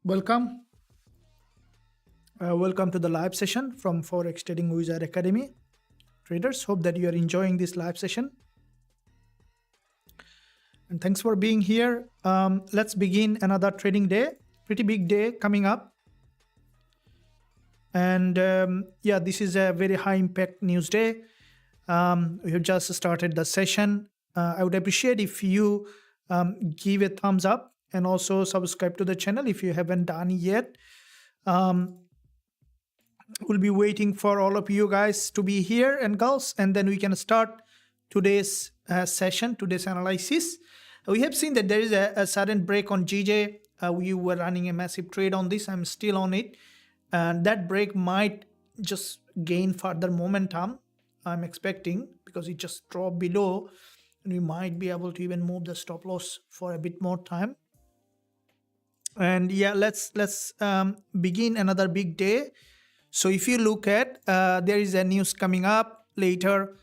Welcome. Welcome to the live session from Forex Trading Wizard Academy. Traders, hope that you are enjoying this live session. And thanks for being here. Let's begin another trading day. Pretty big day coming up. And yeah, this is a very high impact news day. We have just started the session. I would appreciate if you give a thumbs up and also subscribe to the channel if you haven't done yet. We'll be waiting for all of you guys to be here and girls, and then we can start today's session, today's analysis. We have seen that there is a sudden break on GJ. We were running a massive trade on this. I'm still on it, and that break might just gain further momentum. I'm expecting, because it just dropped below, and we might be able to even move the stop loss for a bit more time. And yeah, let's begin another big day. So if you look at, there is a news coming up later,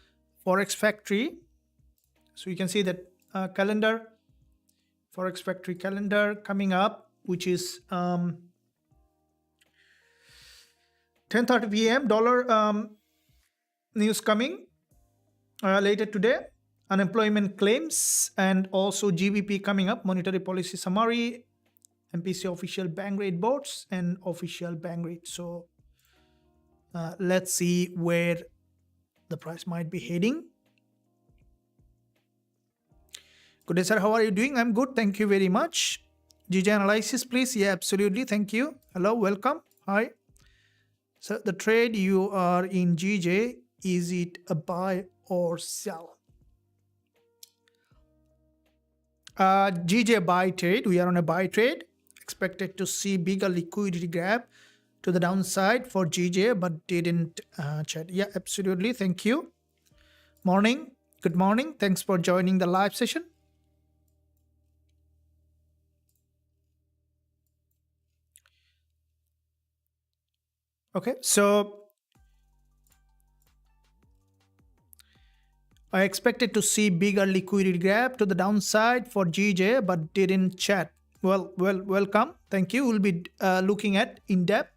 Forex Factory. So you can see that calendar, Forex Factory calendar coming up, which is 10:30 p.m. dollar news coming later today. Unemployment claims and also GBP coming up, monetary policy summary, MPC official bank rate boards and official bank rate. So let's see where the price might be heading. Good day, sir. How are you doing? I'm good. Thank you very much. GJ analysis, please. Yeah, absolutely. Thank you. Hello, welcome. Hi. So the trade you are in GJ, is it a buy or sell? GJ buy trade. We are on a buy trade. Expected to see bigger liquidity grab to the downside for GJ, but didn't chat. Yeah, absolutely. Thank you. Morning. Good morning. Thanks for joining the live session. Okay, so I expected to see bigger liquidity grab to the downside for GJ, but didn't chat. Well, welcome. Thank you. We'll be looking at in depth.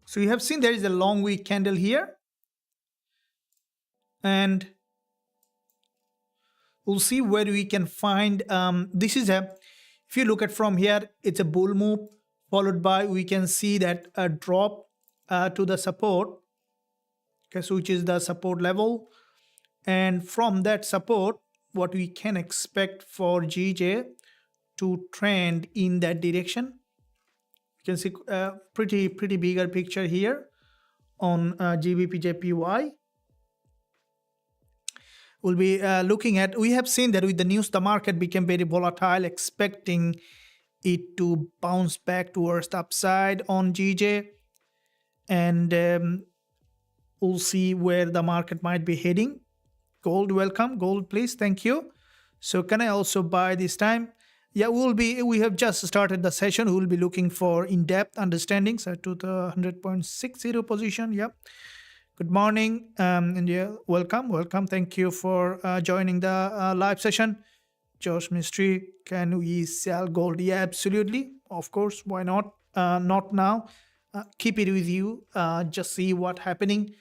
So you have seen there is a long wick candle here. And we'll see where we can find, this is a, if you look at from here, it's a bull move followed by, we can see that a drop to the support. Okay, so which is the support level. And from that support, what we can expect for GJ to trend in that direction. You can see a pretty bigger picture here on GBPJPY. We'll be looking at, we have seen that with the news, the market became very volatile, expecting it to bounce back towards the upside on GJ. And we'll see where the market might be heading. Gold, welcome. Gold, please. Thank you. So can I also buy this time? Yeah, we have just started the session. We'll be looking for in-depth understandings to the 100.60 position. Yeah. Good morning. And yeah, welcome. Thank you for joining the live session. Josh Mystery, can we sell gold? Yeah, absolutely. Of course. Why not? Not now. Keep it with you. Just see what's happening.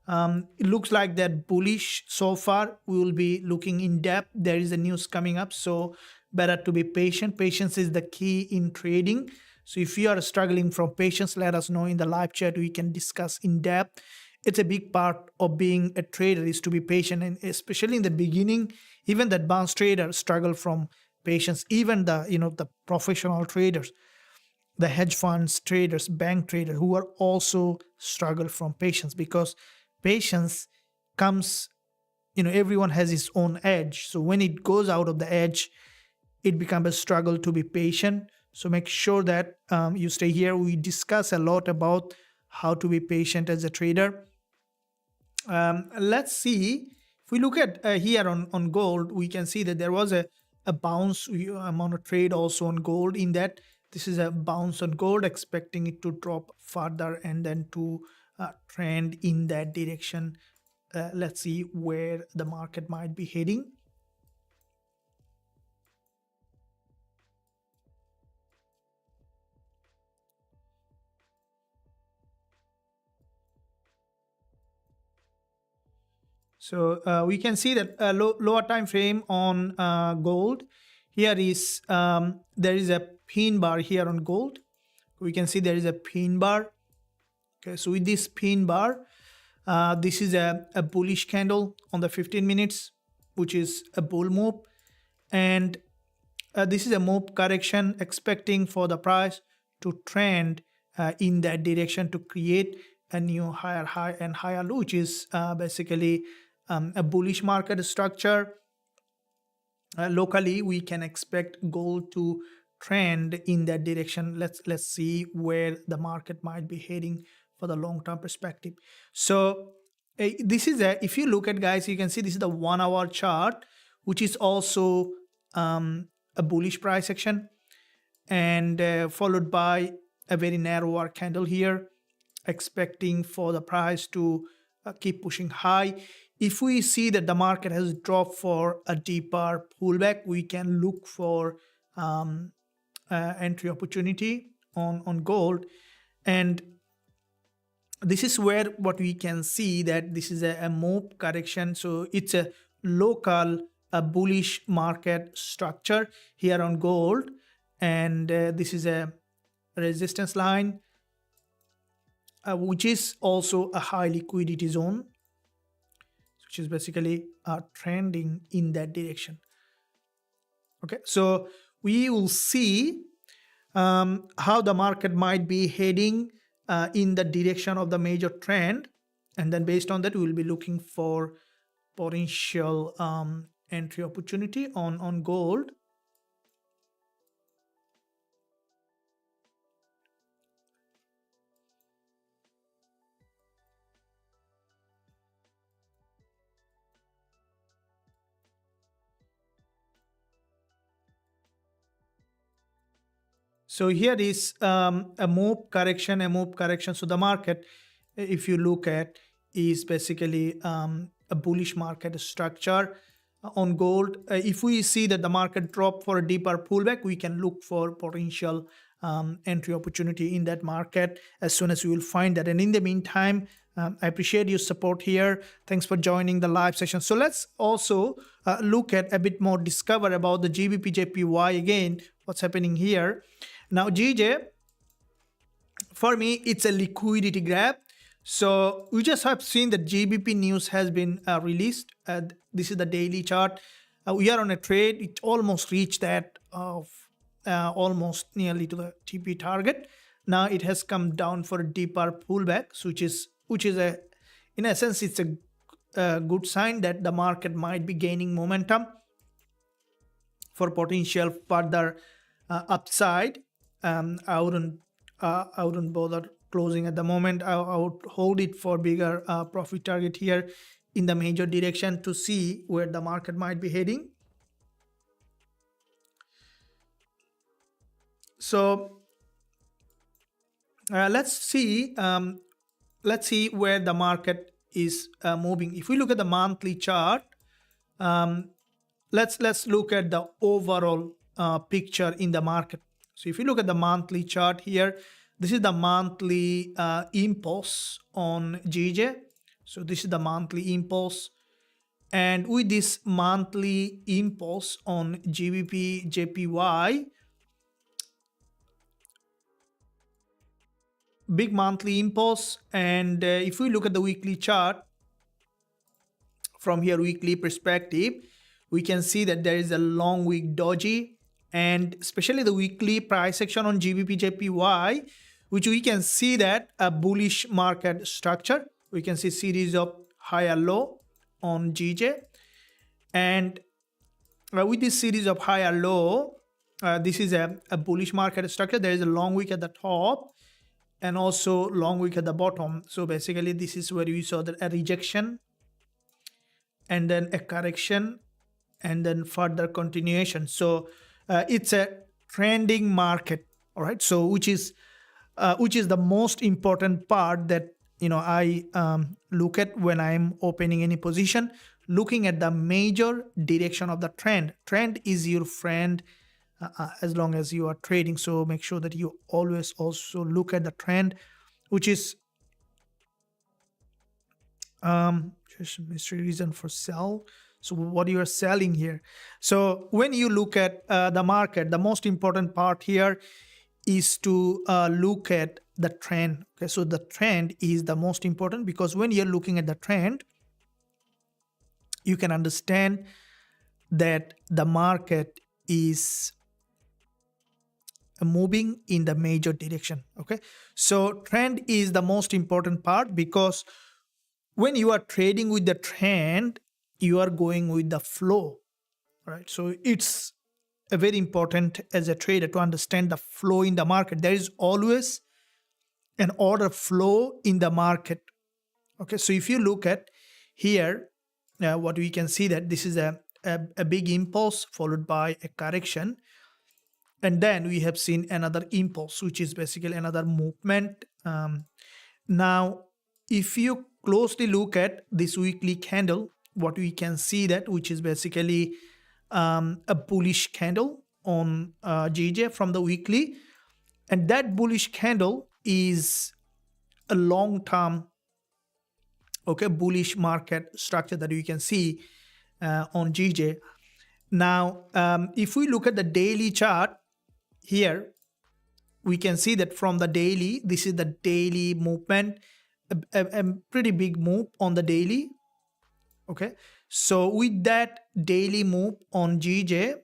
It looks like that bullish so far. We will be looking in depth. There is a news coming up, so better to be patient. Patience is the key in trading. So if you are struggling from patience, let us know in the live chat. We can discuss in depth. It's a big part of being a trader is to be patient, and especially in the beginning, even the advanced traders struggle from patience. Even the professional traders, the hedge funds traders, bank traders, who are also struggle from patience, because patience comes, everyone has his own edge. So when it goes out of the edge, it becomes a struggle to be patient. So make sure that you stay here. We discuss a lot about how to be patient as a trader. Let's see If we look at here on gold, we can see that there was a bounce. I'm on a trade also on gold. In that, this is a bounce on gold, expecting it to drop further and then to trend in that direction. Let's see where the market might be heading. So we can see that lower time frame on gold. Here is there is a pin bar here on gold. We can see there is a pin bar. Okay, so with this pin bar, this is a bullish candle on the 15 minutes, which is a bull move, and this is a move correction, expecting for the price to trend in that direction to create a new higher high and higher low, which is basically a bullish market structure. Locally, we can expect gold to trend in that direction. Let's see where the market might be heading for the long-term perspective. So this is if you look at, guys, you can see this is the 1 hour chart, which is also a bullish price action, and followed by a very narrower candle here, expecting for the price to keep pushing high. If we see that the market has dropped for a deeper pullback, we can look for entry opportunity on gold. And this is where what we can see that this is a move correction. So it's a local bullish market structure here on gold. And this is a resistance line, which is also a high liquidity zone, which is basically trending in that direction. Okay, so we will see how the market might be heading in the direction of the major trend, and then based on that, we will be looking for potential entry opportunity on gold. So here is a move correction. So the market, if you look at, is basically a bullish market structure on gold. If we see that the market drop for a deeper pullback, we can look for potential entry opportunity in that market as soon as we will find that. And in the meantime, I appreciate your support here. Thanks for joining the live session. So let's also look at a bit more, discover about the GBP/JPY again, what's happening here. Now, GJ, for me, it's a liquidity grab. So we just have seen that GBP news has been released. This is the daily chart. We are on a trade. It almost reached that of almost nearly to the TP target. Now it has come down for a deeper pullback, so which is a, in essence, it's a good sign that the market might be gaining momentum for potential further upside. I wouldn't bother closing at the moment. I would hold it for bigger profit target here in the major direction to see where the market might be heading. So let's see where the market is moving. If we look at the monthly chart, let's look at the overall picture in the market. So if you look at the monthly chart here, this is the monthly impulse on GJ. So this is the monthly impulse. And with this monthly impulse on GBP/JPY, big monthly impulse. And if we look at the weekly chart, from here, weekly perspective, we can see that there is a long wick doji, and especially the weekly price action on GBP/JPY, which we can see that a bullish market structure. We can see series of higher low on GJ, and with this series of higher low, this is a bullish market structure. There is a long wick at the top and also long wick at the bottom. So basically, this is where we saw that a rejection, and then a correction, and then further continuation. So it's a trending market, all right? So which is the most important part that I look at when I'm opening any position, looking at the major direction of the trend. Trend is your friend as long as you are trading. So make sure that you always also look at the trend, which is just mystery reason for sell. So what you are selling here. So when you look at the market, the most important part here is to look at the trend. Okay, so the trend is the most important, because when you're looking at the trend, you can understand that the market is moving in the major direction. Okay, so trend is the most important part, because when you are trading with the trend, you are going with the flow, right? So it's a very important as a trader to understand the flow in the market. There is always an order flow in the market. Okay, so if you look at here, what we can see that this is a big impulse followed by a correction, and then we have seen another impulse, which is basically another movement. Now if you closely look at this weekly candle, what we can see that, which is basically a bullish candle on GJ from the weekly, and that bullish candle is a long-term, okay, bullish market structure that we can see on GJ. Now if we look at the daily chart here, we can see that from the daily, this is the daily movement, a pretty big move on the daily. Okay, so with that daily move on GJ,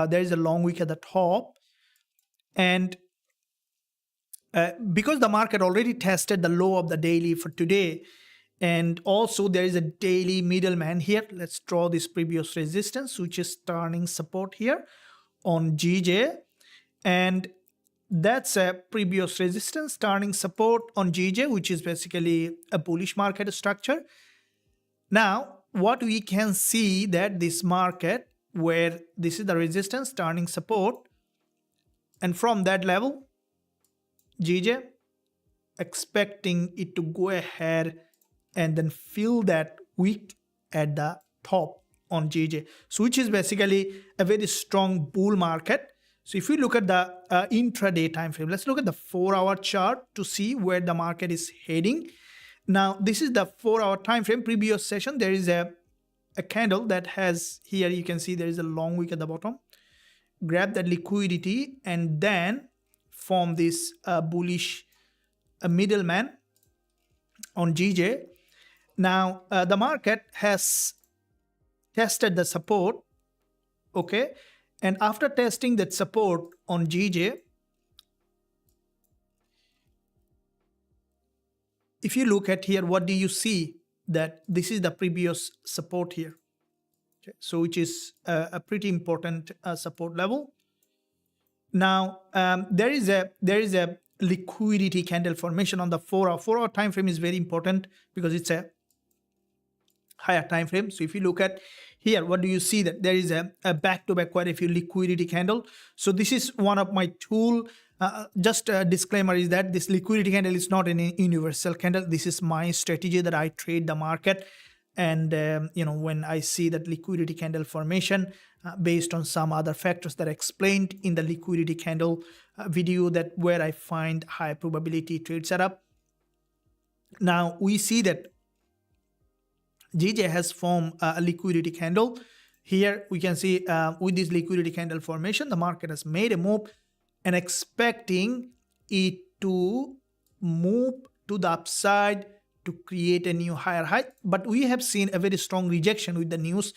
there is a long wick at the top, and because the market already tested the low of the daily for today, and also there is a daily middleman here. Let's draw this previous resistance, which is turning support here on GJ, and that's a previous resistance turning support on GJ, which is basically a bullish market structure. Now what we can see that this market, where this is the resistance turning support, and from that level GJ expecting it to go ahead and then fill that wick at the top on GJ, so which is basically a very strong bull market. So if we look at the intraday time frame, let's look at the 4-hour chart to see where the market is heading. Now this is the 4-hour time frame. Previous session, there is a candle that has, here you can see there is a long wick at the bottom, grab that liquidity and then form this bullish middleman on GJ. Now the market has tested the support, okay, and after testing that support on GJ, if you look at here, what do you see? That this is the previous support here. Okay, so which is a pretty important support level. Now there is a liquidity candle formation on the 4-hour. 4-hour time frame is very important because it's a higher time frame. So if you look at here, what do you see? That there is a back-to-back quite a few liquidity candle. So this is one of my tool. Just a disclaimer is that this liquidity candle is not an universal candle. This is my strategy that I trade the market, and when I see that liquidity candle formation based on some other factors that I explained in the liquidity candle video, that where I find high probability trade setup. Now we see that GJ has formed a liquidity candle. Here we can see with this liquidity candle formation, the market has made a move and expecting it to move to the upside to create a new higher high. But we have seen a very strong rejection with the news,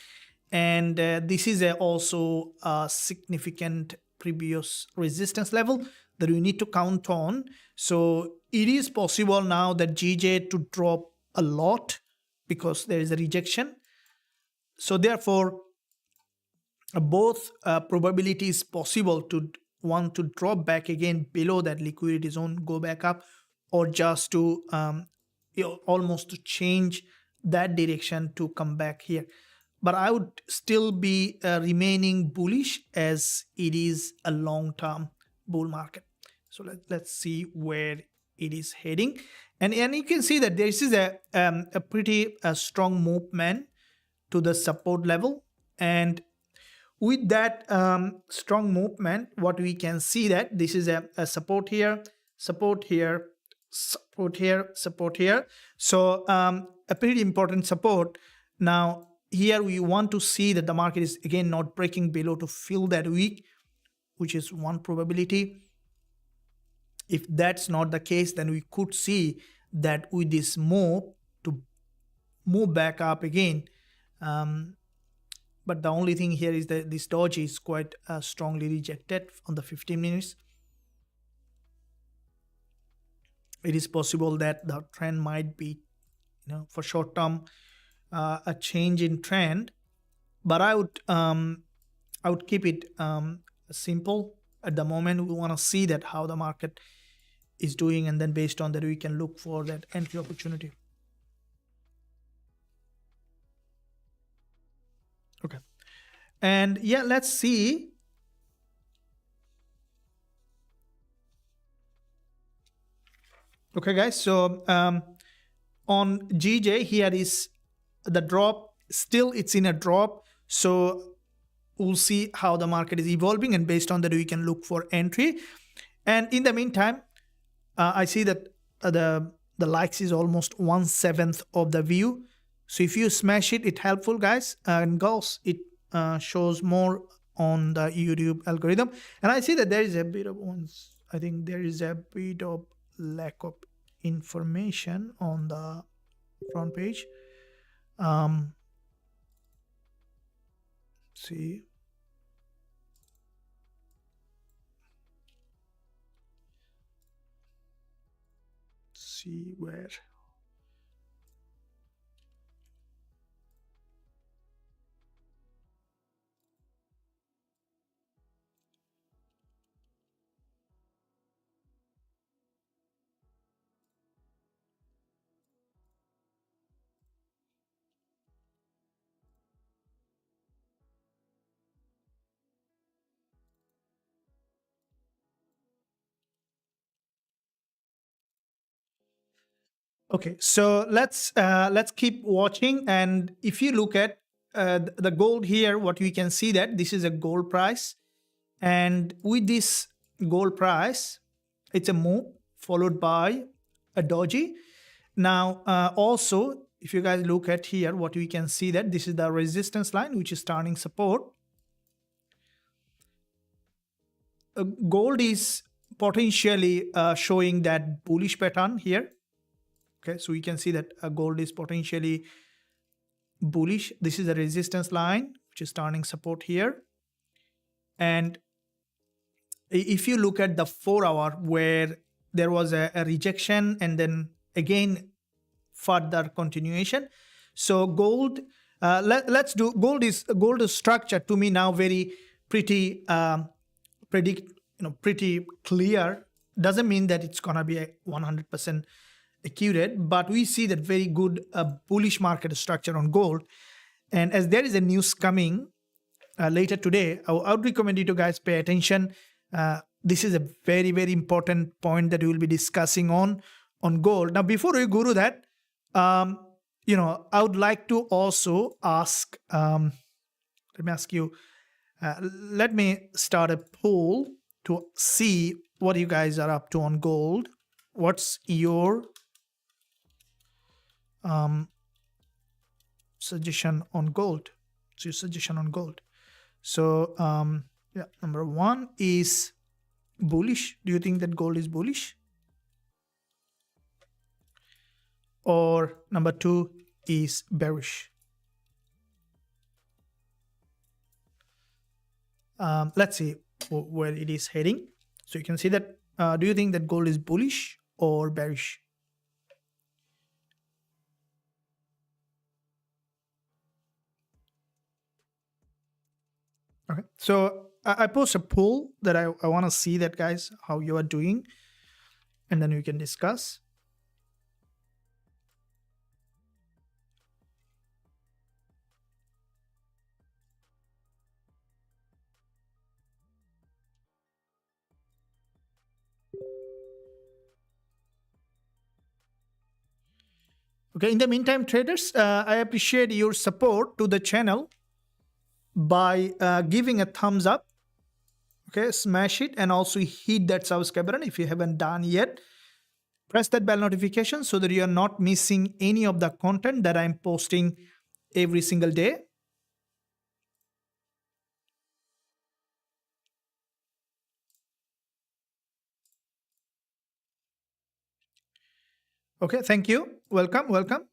and this is also a significant previous resistance level that we need to count on. So it is possible now that GJ to drop a lot because there is a rejection. So therefore both probability is possible to want to drop back again below that liquidity zone, go back up, or just to almost to change that direction to come back here. But I would still be remaining bullish as it is a long-term bull market. So let's see where it is heading. And you can see that this is a pretty strong movement to the support level. And with that strong movement, what we can see that this is a support here, support here, support here, support here. So a pretty important support. Now here we want to see that the market is again not breaking below to fill that wick, which is one probability. If that's not the case, then we could see that with this move to move back up again. But the only thing here is that this doji is quite strongly rejected on the 15 minutes. It is possible that the trend might be, for short term, a change in trend. But I would keep it simple at the moment. We want to see that how the market is doing, and then based on that we can look for that entry opportunity. Okay, and yeah, let's see. Okay guys, so on GJ here is the drop. Still it's in a drop, so we'll see how the market is evolving, and based on that we can look for entry. And in the meantime, I see that the likes is almost 1/7 of the view. So if you smash it, it's helpful, guys. And girls, it shows more on the YouTube algorithm. And I see that there is a bit of I think there is a bit of lack of information on the front page. See. See where. Okay, so let's keep watching. And if you look at the gold here, what we can see that this is a gold price, and with this gold price, it's a move followed by a doji. Now, also, if you guys look at here, what we can see that this is the resistance line, which is turning support. Gold is potentially showing that bullish pattern here. Okay, so we can see that gold is potentially bullish. This is a resistance line, which is turning support here. And if you look at the 4-hour, where there was a rejection and then again further continuation. So gold, let's do gold is structure to me now very pretty pretty clear. Doesn't mean that it's gonna be a 100% accurate, but we see that very good bullish market structure on gold. And as there is a news coming later today, I would recommend you to guys pay attention. This is a very, very important point that we will be discussing on gold. Now, before we go to that, I would like to also ask, let me ask you, let me start a poll to see what you guys are up to on gold. What's your suggestion on gold? What's your suggestion on gold? So, yeah, number one is bullish. Do you think that gold is bullish? Or number two is bearish? Let's see where it is heading. So you can see that, do you think that gold is bullish or bearish? Okay, so I post a poll that I want to see that, guys, how you are doing, and then we can discuss. Okay, in the meantime, traders, I appreciate your support to the channel by giving a thumbs up. Okay, smash it and also hit that subscribe button if you haven't done yet. Press that bell notification so that you are not missing any of the content that I'm posting every single day. Okay, thank you. Welcome, welcome.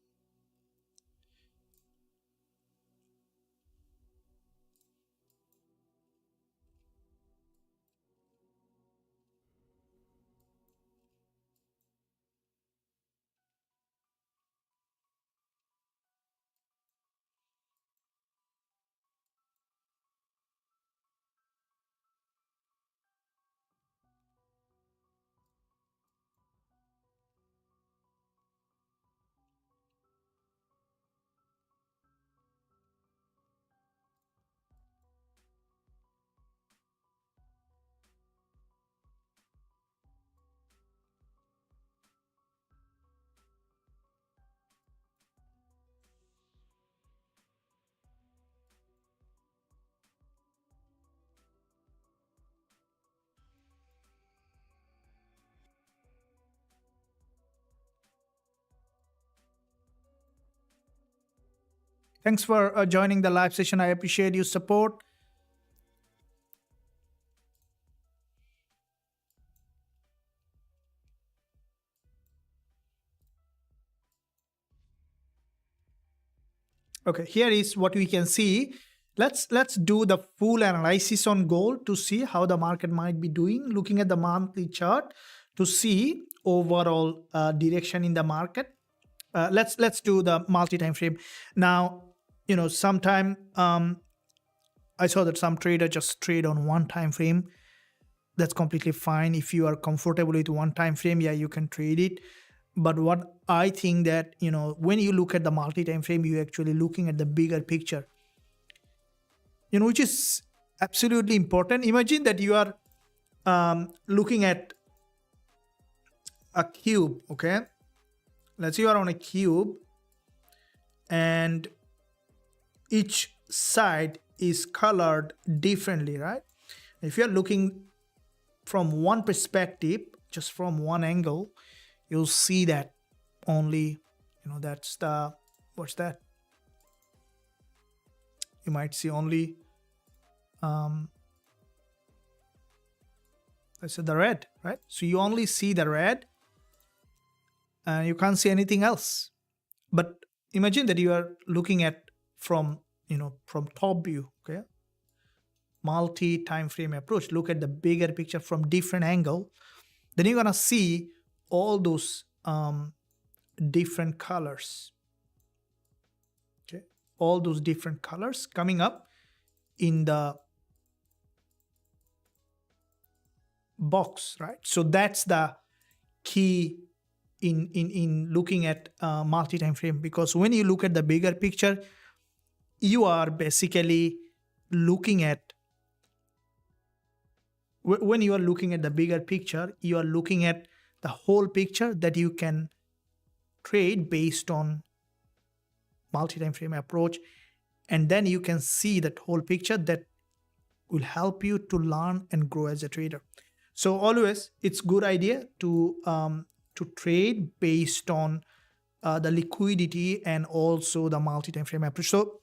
Thanks for joining the live session. I appreciate your support. Okay, here is what we can see. Let's do the full analysis on gold to see how the market might be doing. Looking at the monthly chart to see overall direction in the market. Let's do the multi-time frame. Now, you know, sometime I saw that some trader just trade on one time frame. That's completely fine. If you are comfortable with one time frame, yeah, you can trade it. But what I think that, you know, when you look at the multi-time frame, you're actually looking at the bigger picture, you know, which is absolutely important. Imagine that you are looking at a cube, okay? Let's say you are on a cube and each side is colored differently, right? If you're looking from one perspective, just from one angle, you'll see that only, you know, that's the, what's that? You might see only, let's say the red, right? So you only see the red and you can't see anything else. But imagine that you are looking at from, you know, from top view, okay? Multi-time frame approach. Look at the bigger picture from different angle. Then you're gonna see all those different colors. Okay, all those different colors coming up in the box, right? So that's the key in looking at multi-time frame, because when you look at the bigger picture, you are basically looking at, when you are looking at the bigger picture, you are looking at the whole picture that you can trade based on multi-time frame approach, and then you can see that whole picture that will help you to learn and grow as a trader. So always it's good idea to trade based on the liquidity and also the multi-time frame approach. So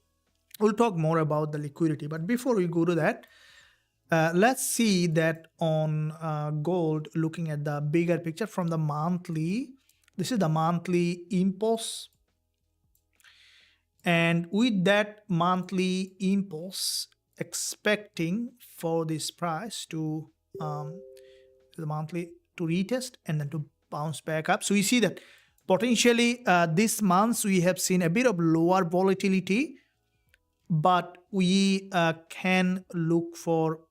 we'll talk more about the liquidity, but before we go to that, let's see that on gold, looking at the bigger picture from the monthly. This is the monthly impulse, and with that monthly impulse, expecting for this price to the monthly to retest and then to bounce back up. So we see that potentially this month we have seen a bit of lower volatility, but we can look for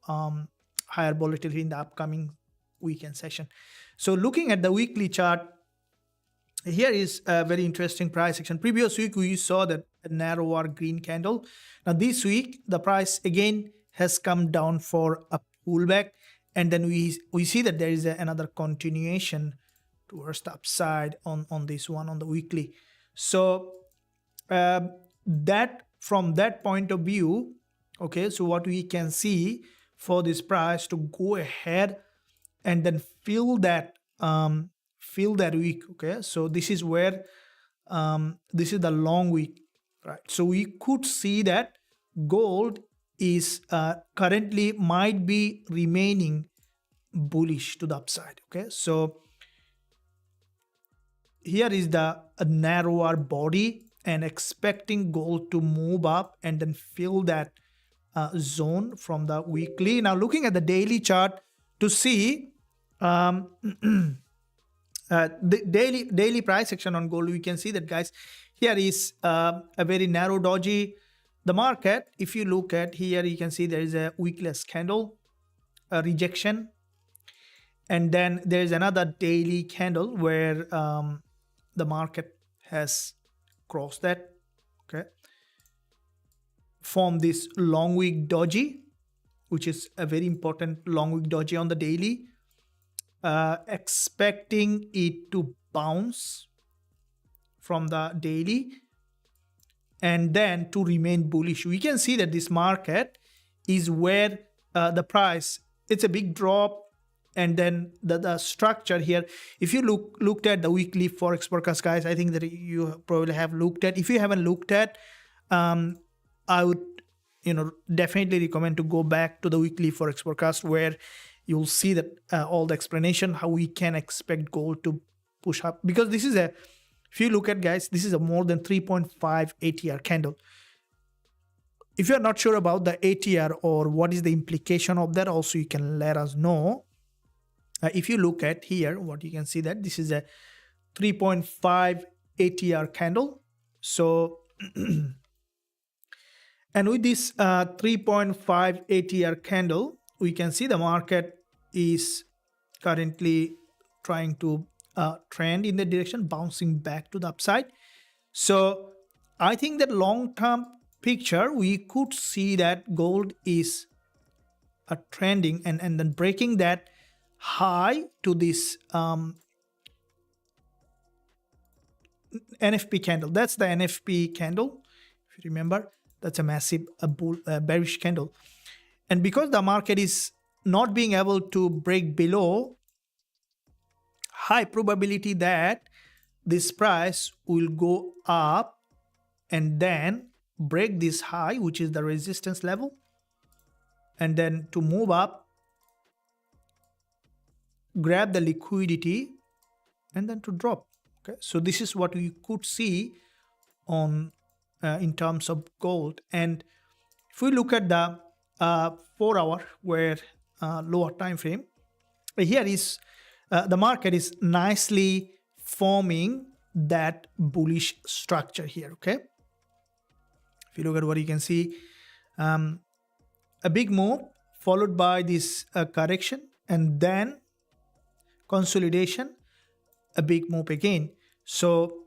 higher volatility in the upcoming weekend session. So looking at the weekly chart, here is a very interesting price action. Previous week we saw that a narrower green candle. Now this week the price again has come down for a pullback, and then we see that there is another continuation towards the upside on this one on the weekly. So that from that point of view, okay, so what we can see for this price to go ahead and then fill that week. Okay, so this is where this is the long week, right? So we could see that gold is currently might be remaining bullish to the upside. Okay, so here is the a narrower body and expecting gold to move up and then fill that zone from the weekly. Now looking at the daily chart to see the daily price action on gold, we can see that, guys, here is a very narrow doji. The market, if you look at here, you can see there is a weakless candle, a rejection, and then there is another daily candle where the market has crossed that, okay, form this long week doji, which is a very important long week doji on the daily, expecting it to bounce from the daily and then to remain bullish. We can see that this market is where the price, it's a big drop, and then the structure here, if you looked at the weekly forex forecast, guys, I think that you probably have looked at. If you haven't looked at, I would definitely recommend to go back to the weekly forex forecast, where you'll see that all the explanation how we can expect gold to push up, because this is a, if you look at, guys, this is a more than 3.5 ATR candle. If you're not sure about the ATR or what is the implication of that, also you can let us know. If you look at here, what you can see that this is a 3.5 ATR candle. So and with this 3.5 ATR candle, we can see the market is currently trying to trend in the direction, bouncing back to the upside. So I think that long-term picture, we could see that gold is trending and then breaking that high to this NFP candle. That's the NFP candle. If you remember, that's a massive bearish candle. And because the market is not being able to break below, high probability that this price will go up and then break this high, which is the resistance level, and then to move up, grab the liquidity, and then to drop. Okay, so this is what we could see on in terms of gold. And if we look at the 4 hour where lower time frame, here is the market is nicely forming that bullish structure here. Okay, if you look at what you can see, a big move followed by this correction, and then consolidation, a big move again. So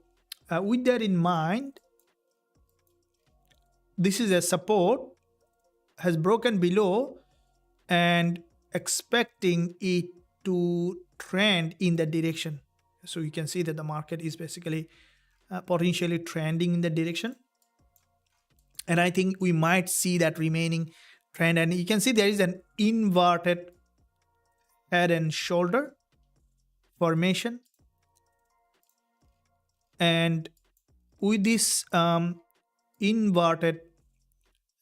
with that in mind, this is a support, has broken below and expecting it to trend in that direction. So you can see that the market is basically potentially trending in that direction, and I think we might see that remaining trend. And you can see there is an inverted head and shoulder formation, and with this inverted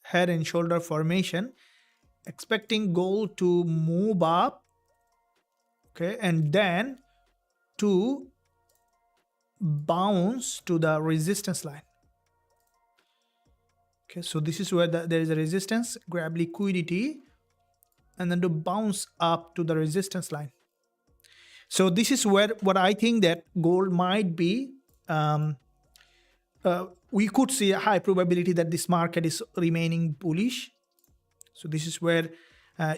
head and shoulder formation, expecting gold to move up, okay, and then to bounce to the resistance line. Okay, so this is where there is a resistance, grab liquidity, and then to bounce up to the resistance line. So this is where what I think that gold might be. We could see a high probability that this market is remaining bullish. So this is where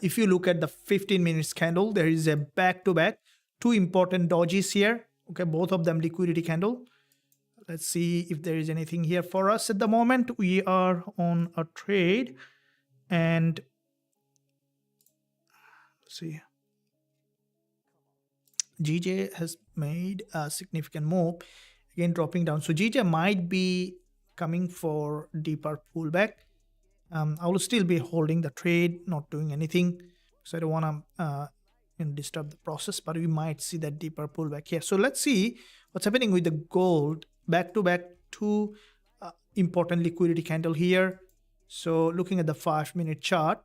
if you look at the 15 minutes candle, there is a back-to-back, two important dojis here. Okay, both of them liquidity candle. Let's see if there is anything here for us at the moment. We are on a trade, and let's see. GJ has made a significant move again dropping down. So GJ might be coming for deeper pullback. I will still be holding the trade, not doing anything, so I don't want to disturb the process, but we might see that deeper pullback here. So let's see what's happening with the gold. Back to back, two important liquidity candle here. So looking at the 5-minute chart,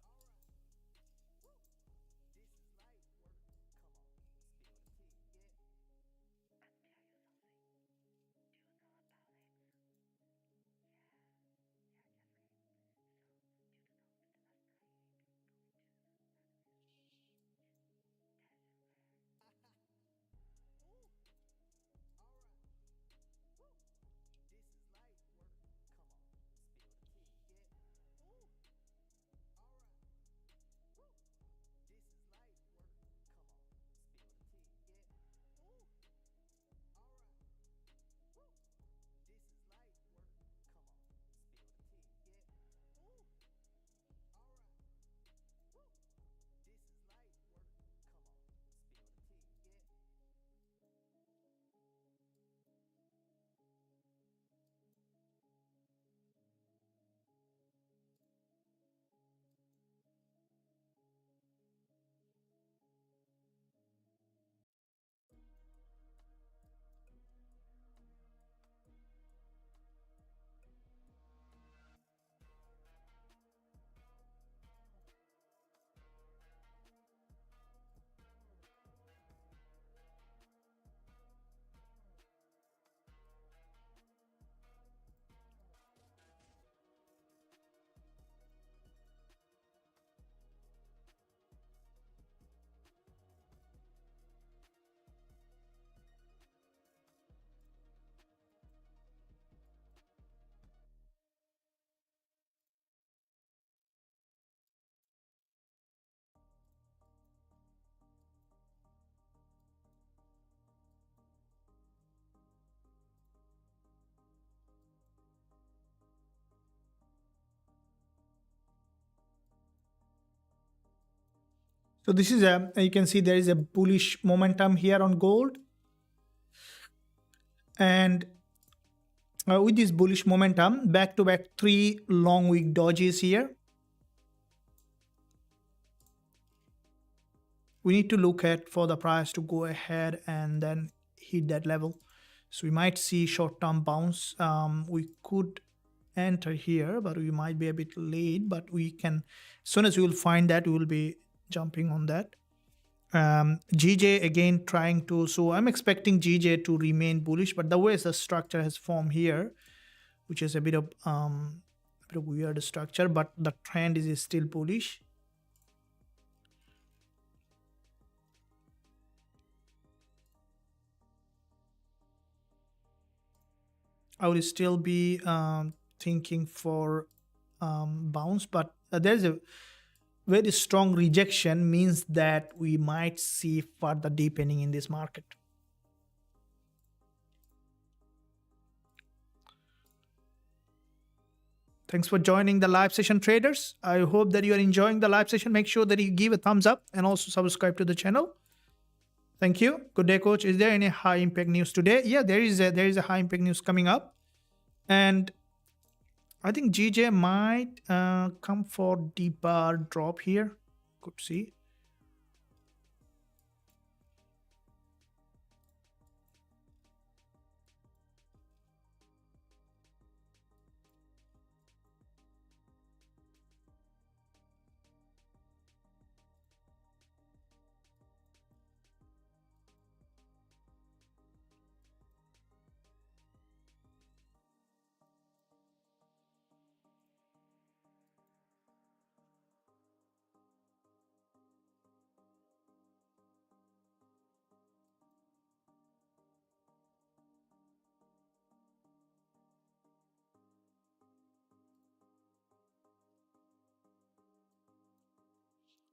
so this is you can see there is a bullish momentum here on gold, and with this bullish momentum, back to back 3 long wick dodges here. We need to look at for the price to go ahead and then hit that level. So we might see short-term bounce. We could enter here, but we might be a bit late, but we can, as soon as we will find that, we will be jumping on that. GJ again trying to, so I'm expecting GJ to remain bullish, but the way the structure has formed here, which is a bit of weird structure, but the trend is still bullish. I would still be thinking for bounce, but there's a very strong rejection, means that we might see further deepening in this market. Thanks for joining the live session, traders. I hope that you are enjoying the live session. Make sure that you give a thumbs up and also subscribe to the channel. Thank you. Good day, coach. Is there any high impact news today? Yeah, there is a high impact news coming up, and I think GJ might come for deeper drop here. Could see.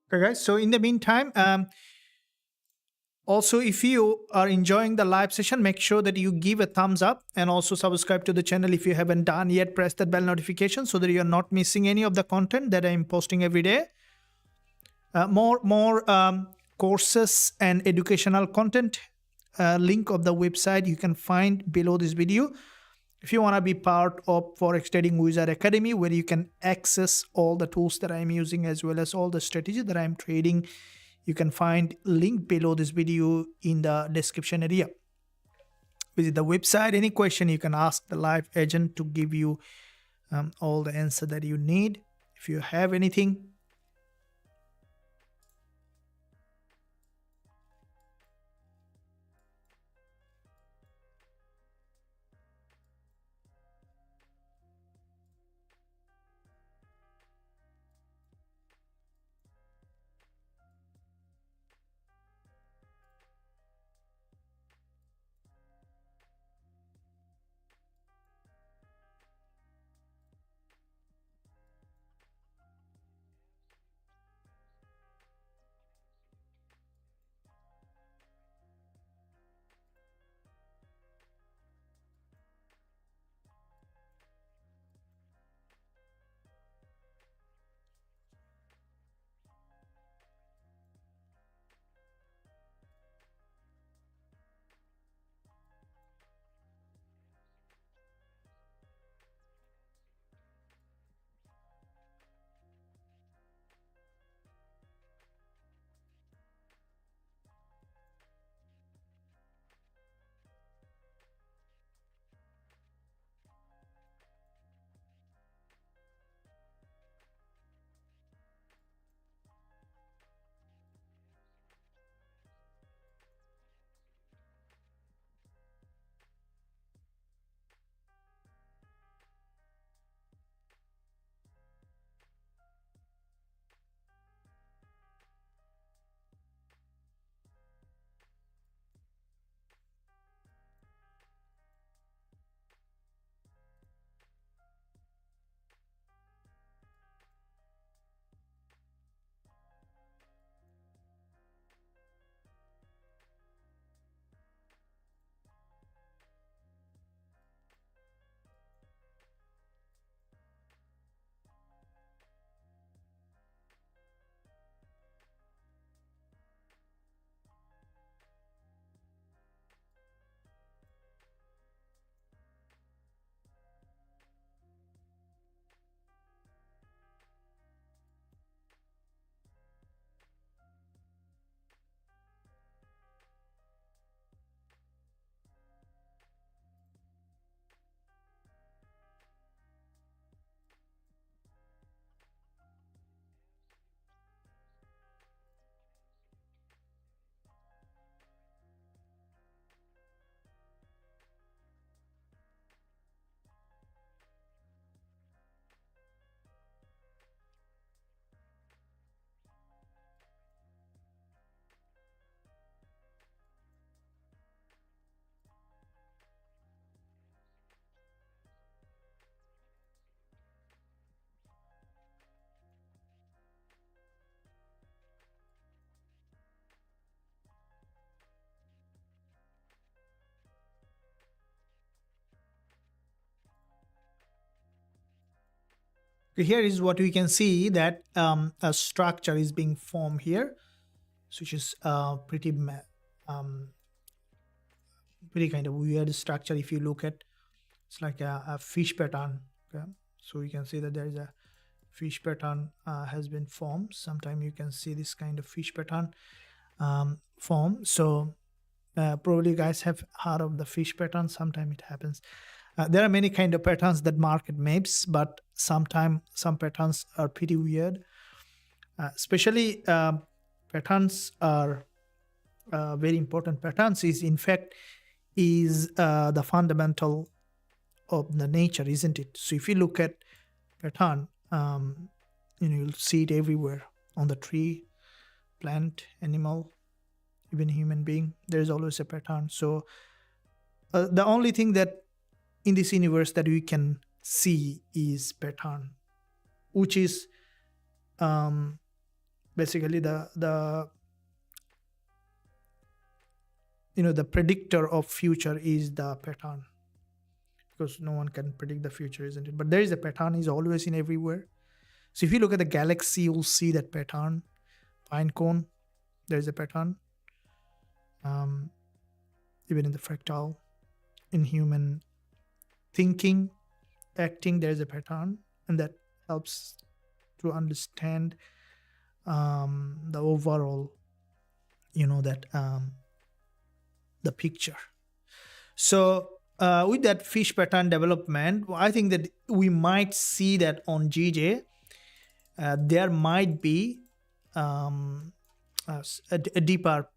Okay, guys. So in the meantime, also, if you are enjoying the live session, make sure that you give a thumbs up and also subscribe to the channel if you haven't done yet. Press that bell notification so that you're not missing any of the content that I'm posting every day. More courses and educational content link of the website you can find below this video. If you want to be part of Forex Trading Wizard Academy, where you can access all the tools that I'm using as well as all the strategy that I'm trading, you can find link below this video in the description area. Visit the website. Any question you can ask the live agent to give you all the answer that you need if you have anything. Here is what we can see, that a structure is being formed here, which is pretty kind of weird structure. If you look at, it's like a fish pattern. Okay, so you can see that there is a fish pattern has been formed. Sometimes you can see this kind of fish pattern form. So probably you guys have heard of the fish pattern. Sometimes it happens. There are many kind of patterns that market makes, but sometimes some patterns are pretty weird. Especially patterns are very important. Patterns is in fact is the fundamental of the nature, isn't it? So if you look at pattern, you'll see it everywhere, on the tree, plant, animal, even human being. There's always a pattern. So the only thing that in this universe that we can see is pattern, which is basically the predictor of future is the pattern, because no one can predict the future, isn't it? But there is a pattern, is always in everywhere. So if you look at the galaxy, you'll see that pattern. Pine cone, there is a pattern. even in the fractal, in human thinking, acting, there's a pattern, and that helps to understand the overall, that the picture. So with that fish pattern development, I think that we might see that on GJ there might be a deeper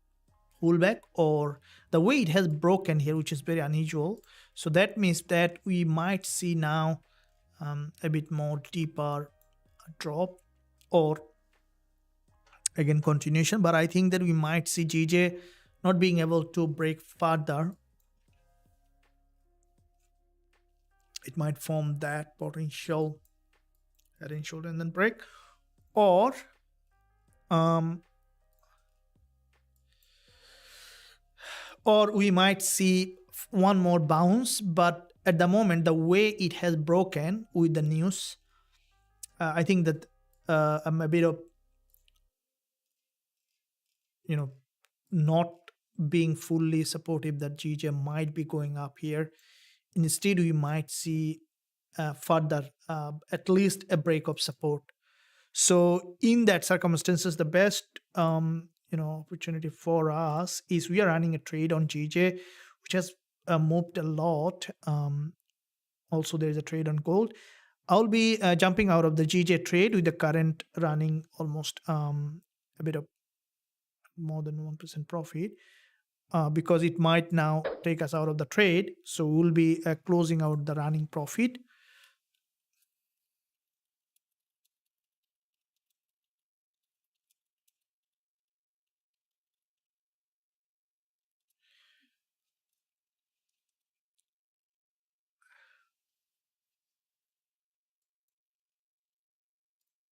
pullback, or the way it has broken here, which is very unusual. So that means that we might see now a bit more deeper drop, or again continuation. But I think that we might see GJ not being able to break further. It might form that potential head and shoulder and then break, or we might see one more bounce. But at the moment, the way it has broken with the news, I think that I'm a bit of not being fully supportive that GJ might be going up here. Instead, we might see further at least a break of support. So in that circumstances, the best opportunity for us is we are running a trade on GJ, which has moved a lot. Also, there is a trade on gold. I'll be jumping out of the GJ trade with the current running almost a bit of more than 1% profit, because it might now take us out of the trade. So we'll be closing out the running profit.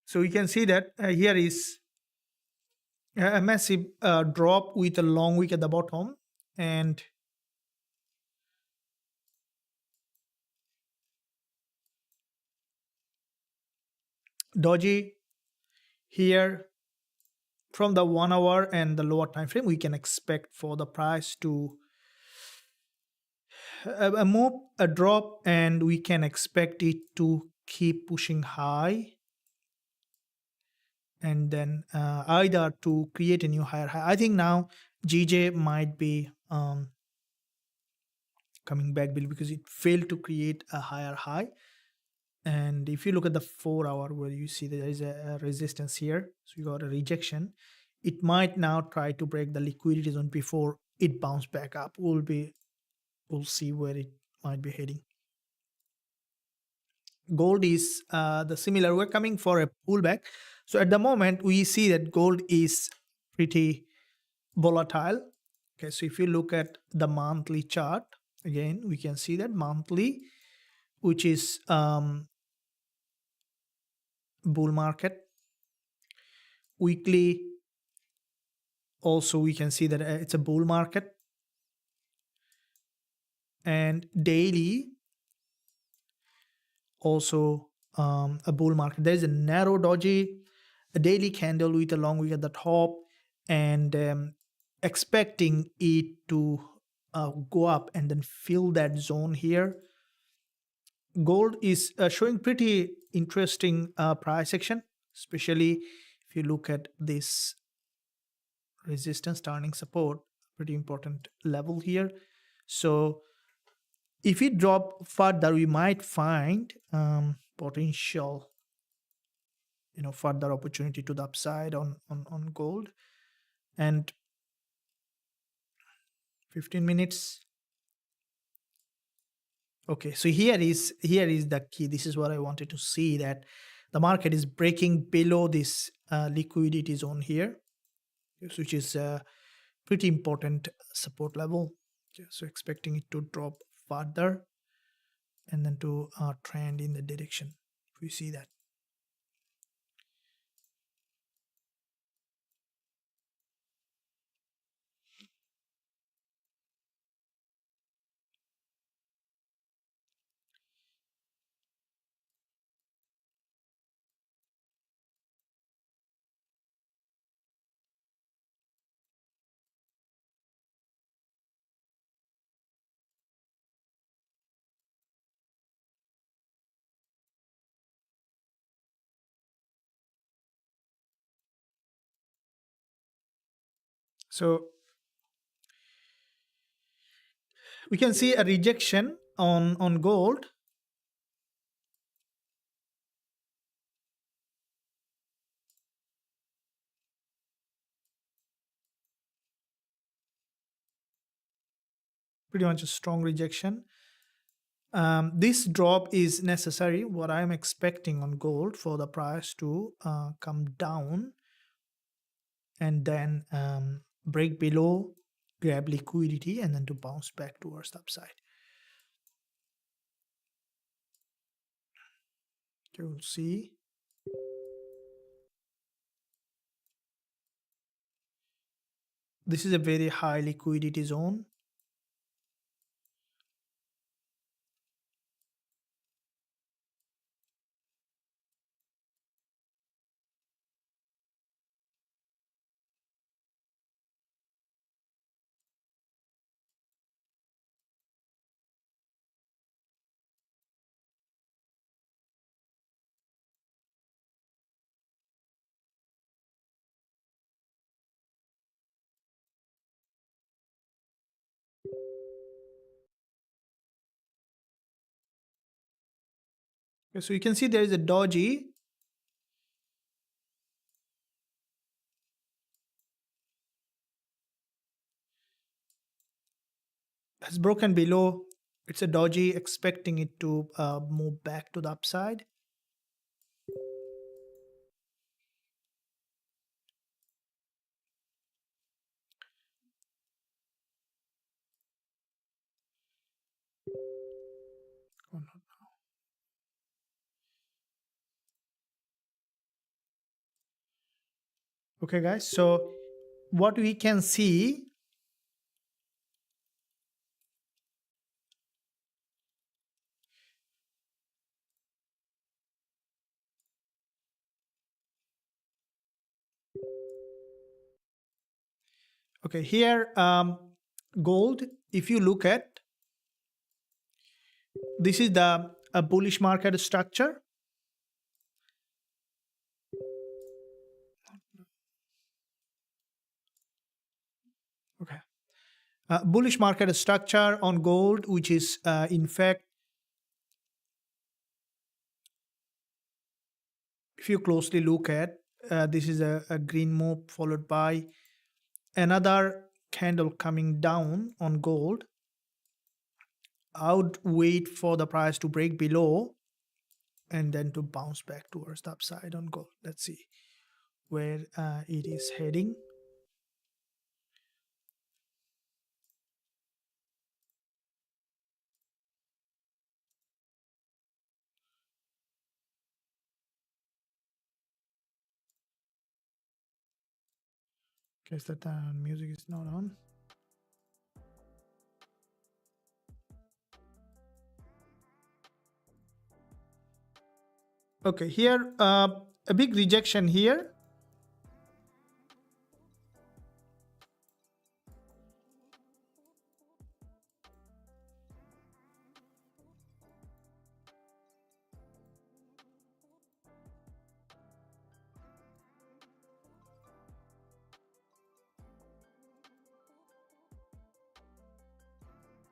So we can see that here is a massive drop with a long wick at the bottom, and doji here from the 1 hour and the lower time frame. We can expect for the price to move a drop, and we can expect it to keep pushing high, and then either to create a new higher high. I think now GJ might be coming back because it failed to create a higher high. And if you look at the 4 hour, where you see there is a resistance here, so you got a rejection, it might now try to break the liquidity zone before it bounce back up. We'll see where it might be heading. Gold is the similar. We're coming for a pullback. So at the moment, we see that gold is pretty volatile. Okay, so if you look at the monthly chart, again, we can see that monthly, which is bull market. Weekly, also we can see that it's a bull market. And daily, also a bull market. There is a narrow doji, a daily candle with a long wick at the top, and expecting it to go up and then fill that zone here. Gold is showing pretty interesting price action, especially if you look at this resistance turning support, pretty important level here. So if it drop further, we might find potential further opportunity to the upside on gold. And 15 minutes. Okay, so here is the key. This is what I wanted to see, that the market is breaking below this liquidity zone here, which is a pretty important support level. Okay, so expecting it to drop further and then to trend in the direction. We see that. So we can see a rejection on gold. Pretty much a strong rejection. This drop is necessary, what I'm expecting on gold, for the price to come down and then break below, grab liquidity, and then to bounce back towards the upside. You'll see. This is a very high liquidity zone. Okay, so you can see there is a doji. Has broken below. It's a doji, expecting it to move back to the upside. Oh, no. Okay, guys, so what we can see, okay, here, gold, if you look at, this is the a bullish market structure. Okay. Bullish market structure on gold, which is in fact, if you closely look at, this is a green move followed by another candle coming down on gold. I would wait for the price to break below and then to bounce back towards the upside on gold. Let's see where it is heading. Guess that music is not on. Okay, here a big rejection here.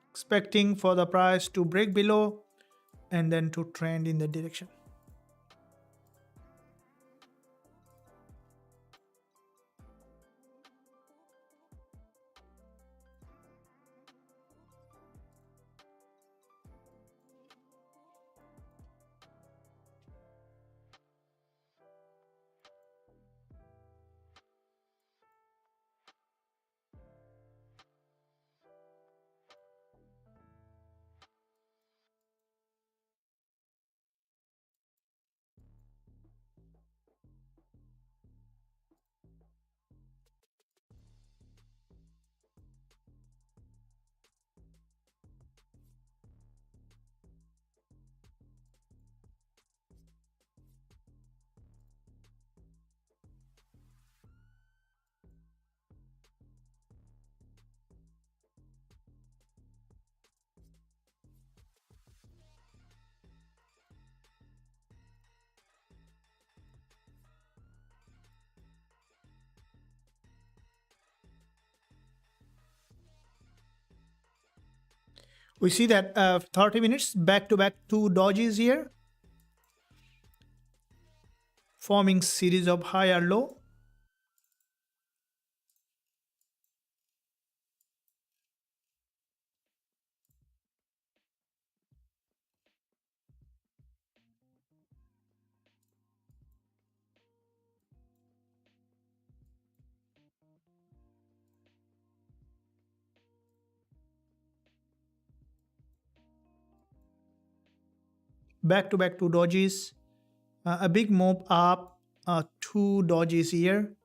Expecting for the price to break below and then to trend in the direction. We see that 30 minutes back to back two dojis here, forming series of higher low. Back to back two dojis, a big move up, two dojis here,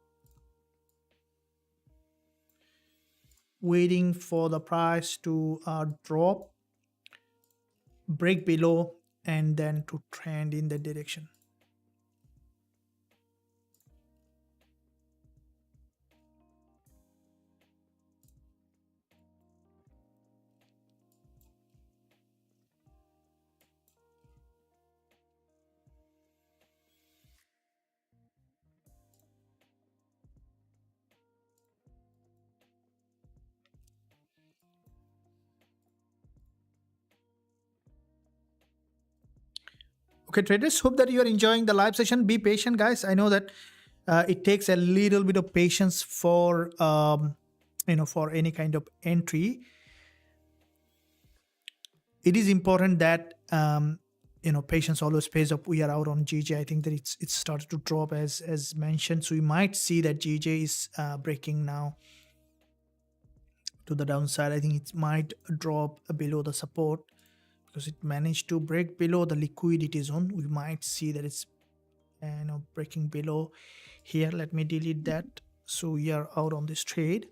waiting for the price to drop, break below, and then to trend in that direction. Okay, traders, hope that you are enjoying the live session. Be patient, guys. I know that it takes a little bit of patience for for any kind of entry. It is important that patience always pays up. We are out on GJ. I think that it's started to drop as mentioned. So we might see that GJ is breaking now to the downside. I think it might drop below the support, because it managed to break below the liquidity zone. We might see that it's breaking below here. Let me delete that. So we are out on this trade.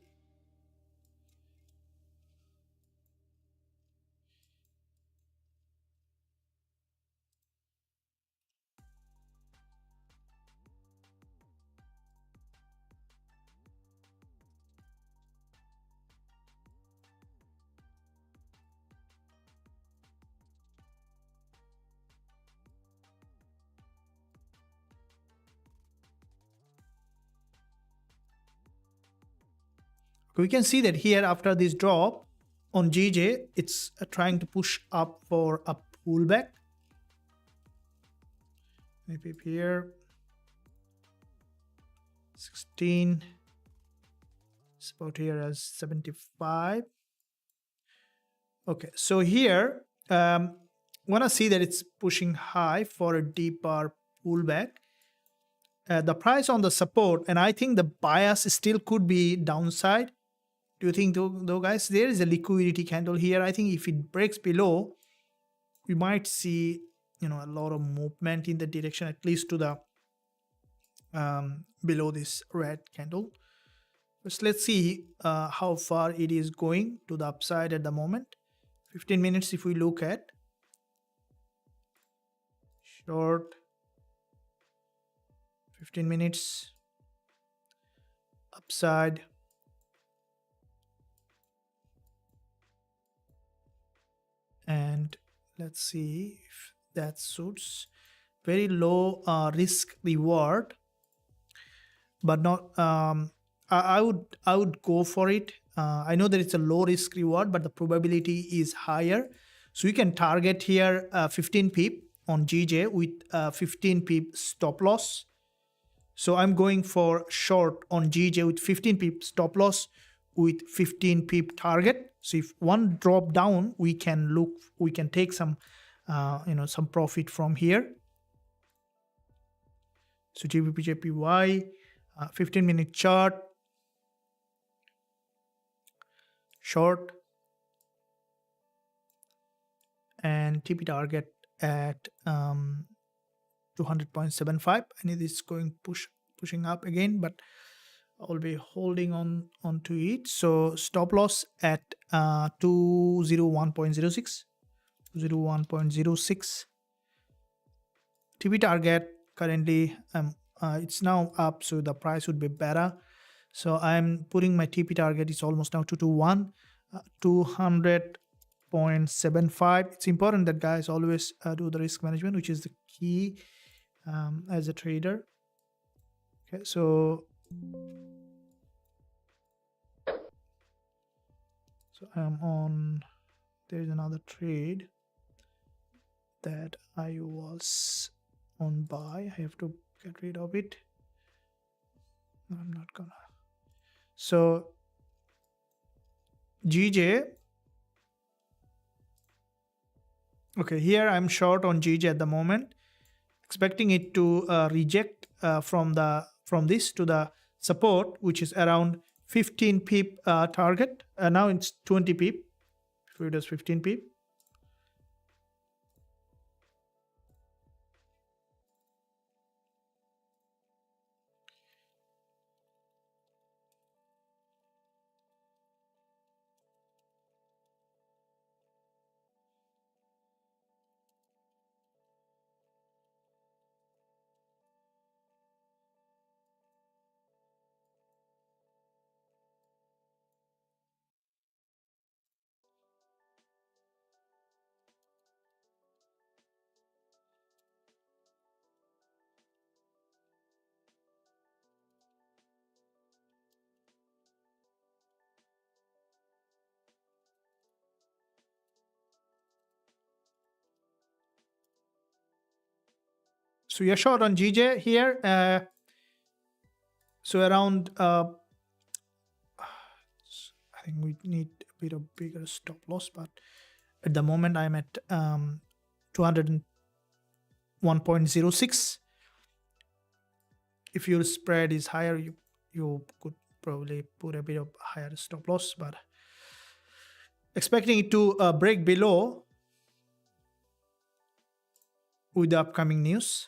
We can see that here after this drop on GJ, it's trying to push up for a pullback. Maybe here 16, it's about here as 75. Okay, so here want to see that it's pushing high for a deeper pullback. The price on the support, and I think the bias still could be downside. Do you think though, guys? There is a liquidity candle here. I think if it breaks below, we might see a lot of movement in the direction, at least to the below this red candle. But let's see how far it is going to the upside at the moment. 15 minutes if we look at short, 15 minutes upside, and let's see if that suits. Very low risk reward, but not I would go for it. I know that it's a low risk reward, but the probability is higher, so we can target here 15 pip on GJ with 15 pip stop loss. So I'm going for short on GJ with 15 pip stop loss with 15 pip target. So if one drop down, we can take some some profit from here. So GBPJPY 15-minute chart, short, and TP target at 200.75. I need this going pushing up again, but I'll be holding on to it. So stop loss at 201.06, 201.06. TP target currently it's now up, so the price would be better. So I'm putting my TP target is almost now 221, 200.75. It's important that guys always do the risk management, which is the key as a trader. Okay, so I'm on there is another trade that I was on buy. I have to get rid of it. No, I'm not gonna. So GJ. Okay, here I'm short on GJ at the moment, expecting it to reject from this to the support, which is around 15 pip target. Now it's 20 pip. If it does 15 pip. So you're short on GJ here. So around, I think we need a bit of bigger stop loss, but at the moment I'm at 201.06. If your spread is higher, you could probably put a bit of higher stop loss, but expecting it to break below with the upcoming news.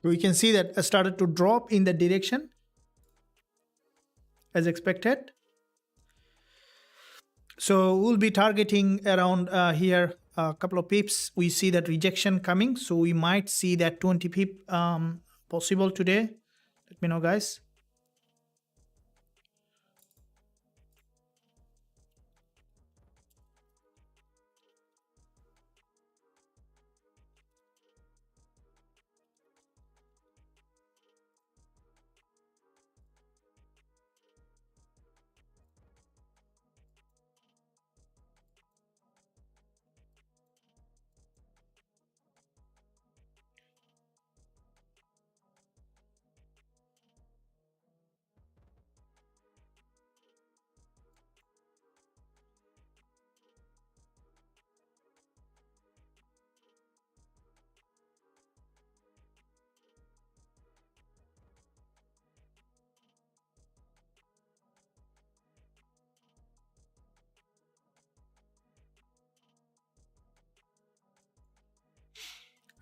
We can see that it started to drop in the direction as expected. So we'll be targeting around here a couple of pips. We see that rejection coming, so we might see that 20 pip possible today. Let me know, guys.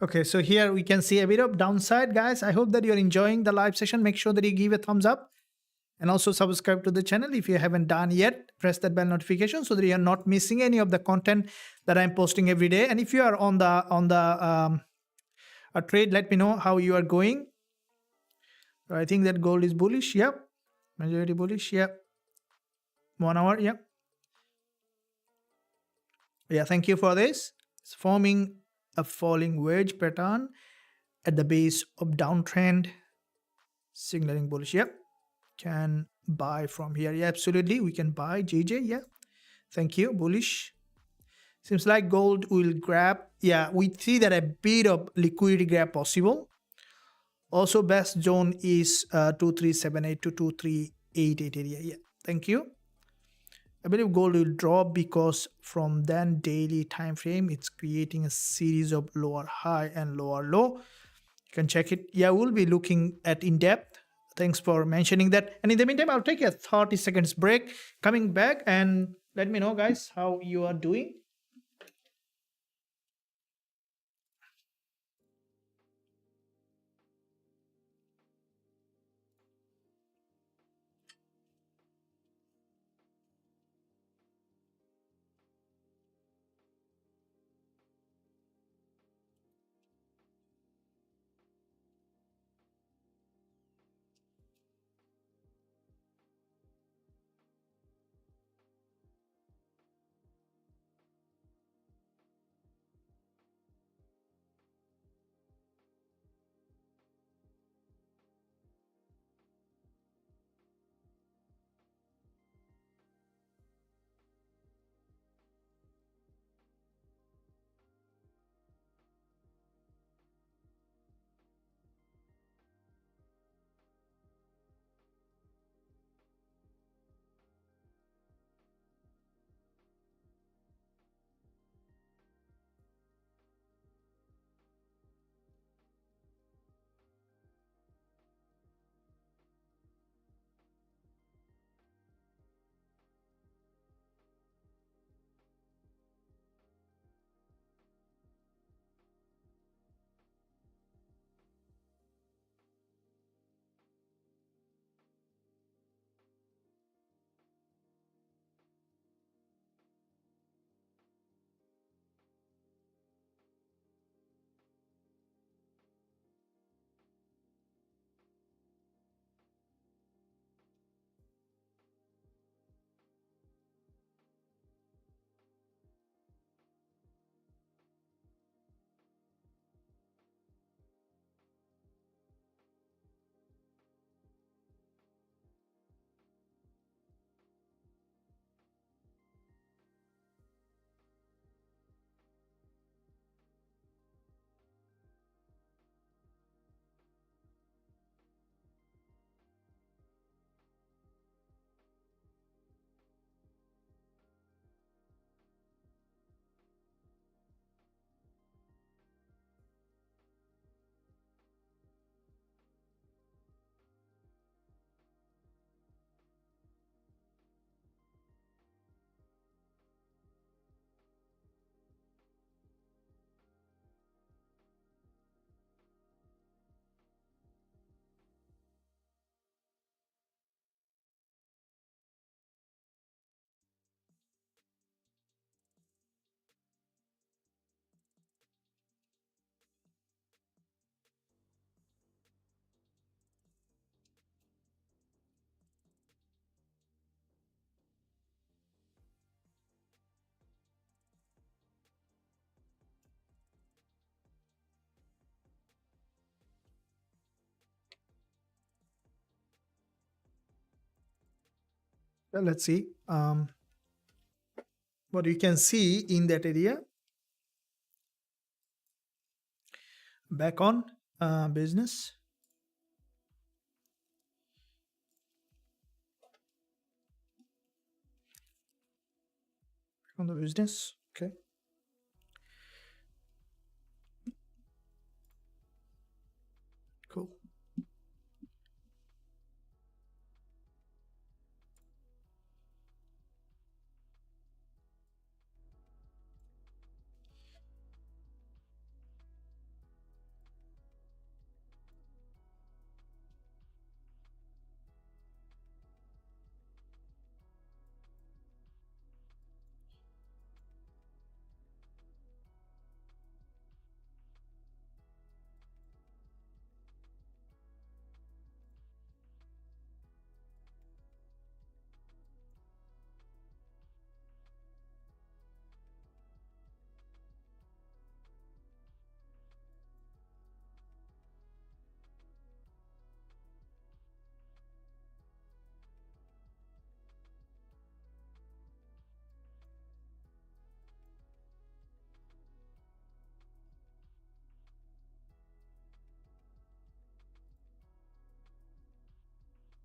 Okay, so here we can see a bit of downside, guys. I hope that you're enjoying the live session. Make sure that you give a thumbs up and also subscribe to the channel if you haven't done yet. Press that bell notification so that you're not missing any of the content that I'm posting every day. And if you are on the a trade, let me know how you are going. So I think that gold is bullish. Yep. Majority bullish. Yep. 1 hour. Yep. Yeah, thank you for this. It's forming a falling wedge pattern at the base of downtrend, signaling bullish. Yep. Can buy from here. Yeah, absolutely. We can buy JJ. Yeah. Thank you. Bullish. Seems like gold will grab. Yeah, we see that a bit of liquidity grab possible. Also, best zone is 2378 to 2388 area. Yeah, thank you. I believe gold will drop because from then daily time frame, it's creating a series of lower high and lower low. You can check it. Yeah, we'll be looking at in depth. Thanks for mentioning that. And in the meantime, I'll take a 30 seconds break. Coming back and let me know, guys, how you are doing. Well, let's see what you can see in that area. Back on business. On the business. Okay. Cool.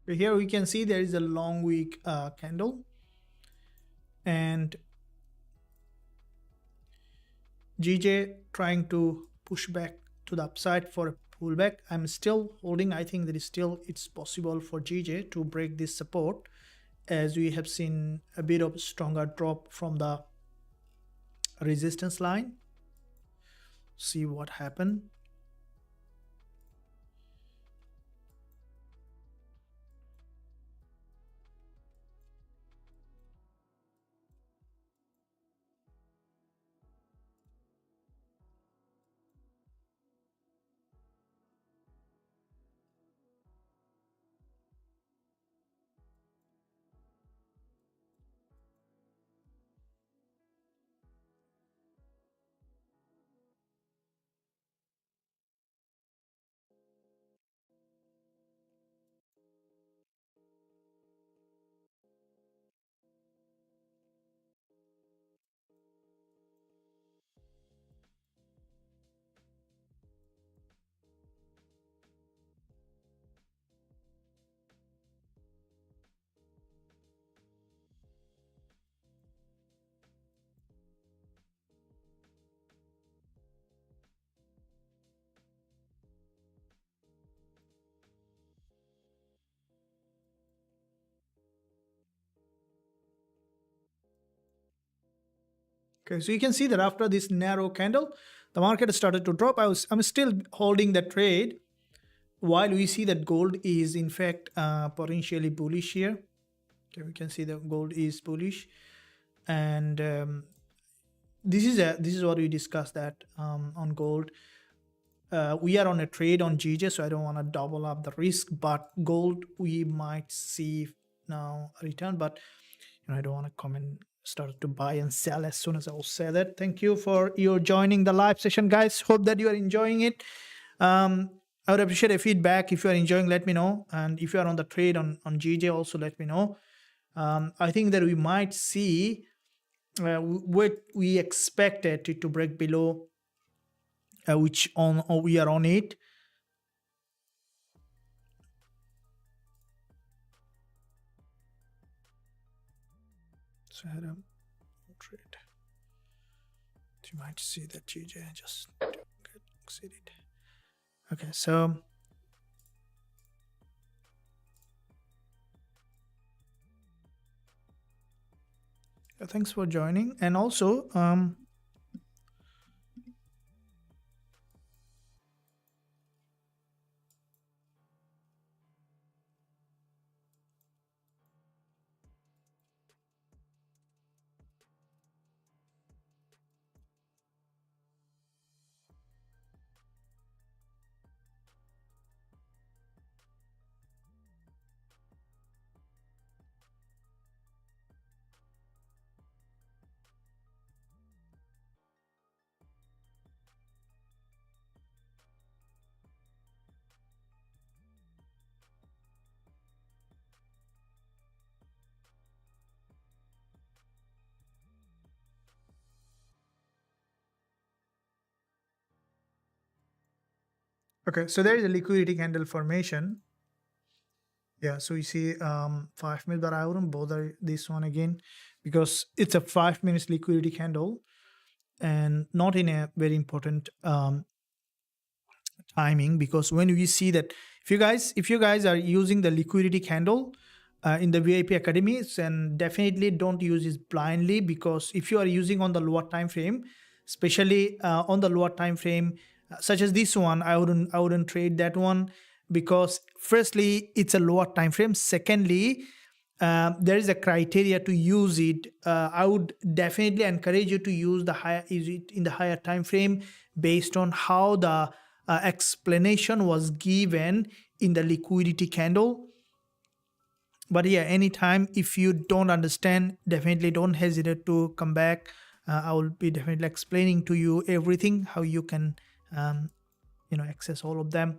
Here we can see there is a long wick candle, and GJ trying to push back to the upside for a pullback. I'm still holding. I think that is still, it's possible for GJ to break this support, as we have seen a bit of stronger drop from the resistance line. See what happened. Okay, so you can see that after this narrow candle, the market started to drop. I'm still holding the trade, while we see that gold is in fact potentially bullish here. Okay, we can see that gold is bullish, and this is what we discussed that on gold. We are on a trade on GJ, so I don't want to double up the risk, but gold we might see now a return, but I don't want to comment start to buy and sell as soon as I will say that. Thank you for your joining the live session, guys. Hope that you are enjoying it. I would appreciate a feedback. If you are enjoying, let me know, and if you are on the trade on GJ, also let me know. I think that we might see what we expected it to break below, which on we are on it. So I had a trade. You might see that GJ just exceeded. Okay, so thanks for joining, and also okay, so there is a liquidity candle formation. Yeah, so you see 5 minutes, but I wouldn't bother this one again because it's a 5 minutes liquidity candle and not in a very important timing, because when we see that if you guys are using the liquidity candle in the VIP Academy, then definitely don't use it blindly, because if you are using on the lower time frame, especially on the lower time frame such as this one, I wouldn't trade that one, because firstly it's a lower time frame, secondly there is a criteria to use it. I would definitely encourage you to use it in the higher time frame based on how the explanation was given in the liquidity candle. But yeah, anytime if you don't understand, definitely don't hesitate to come back. I will be definitely explaining to you everything, how you can access all of them,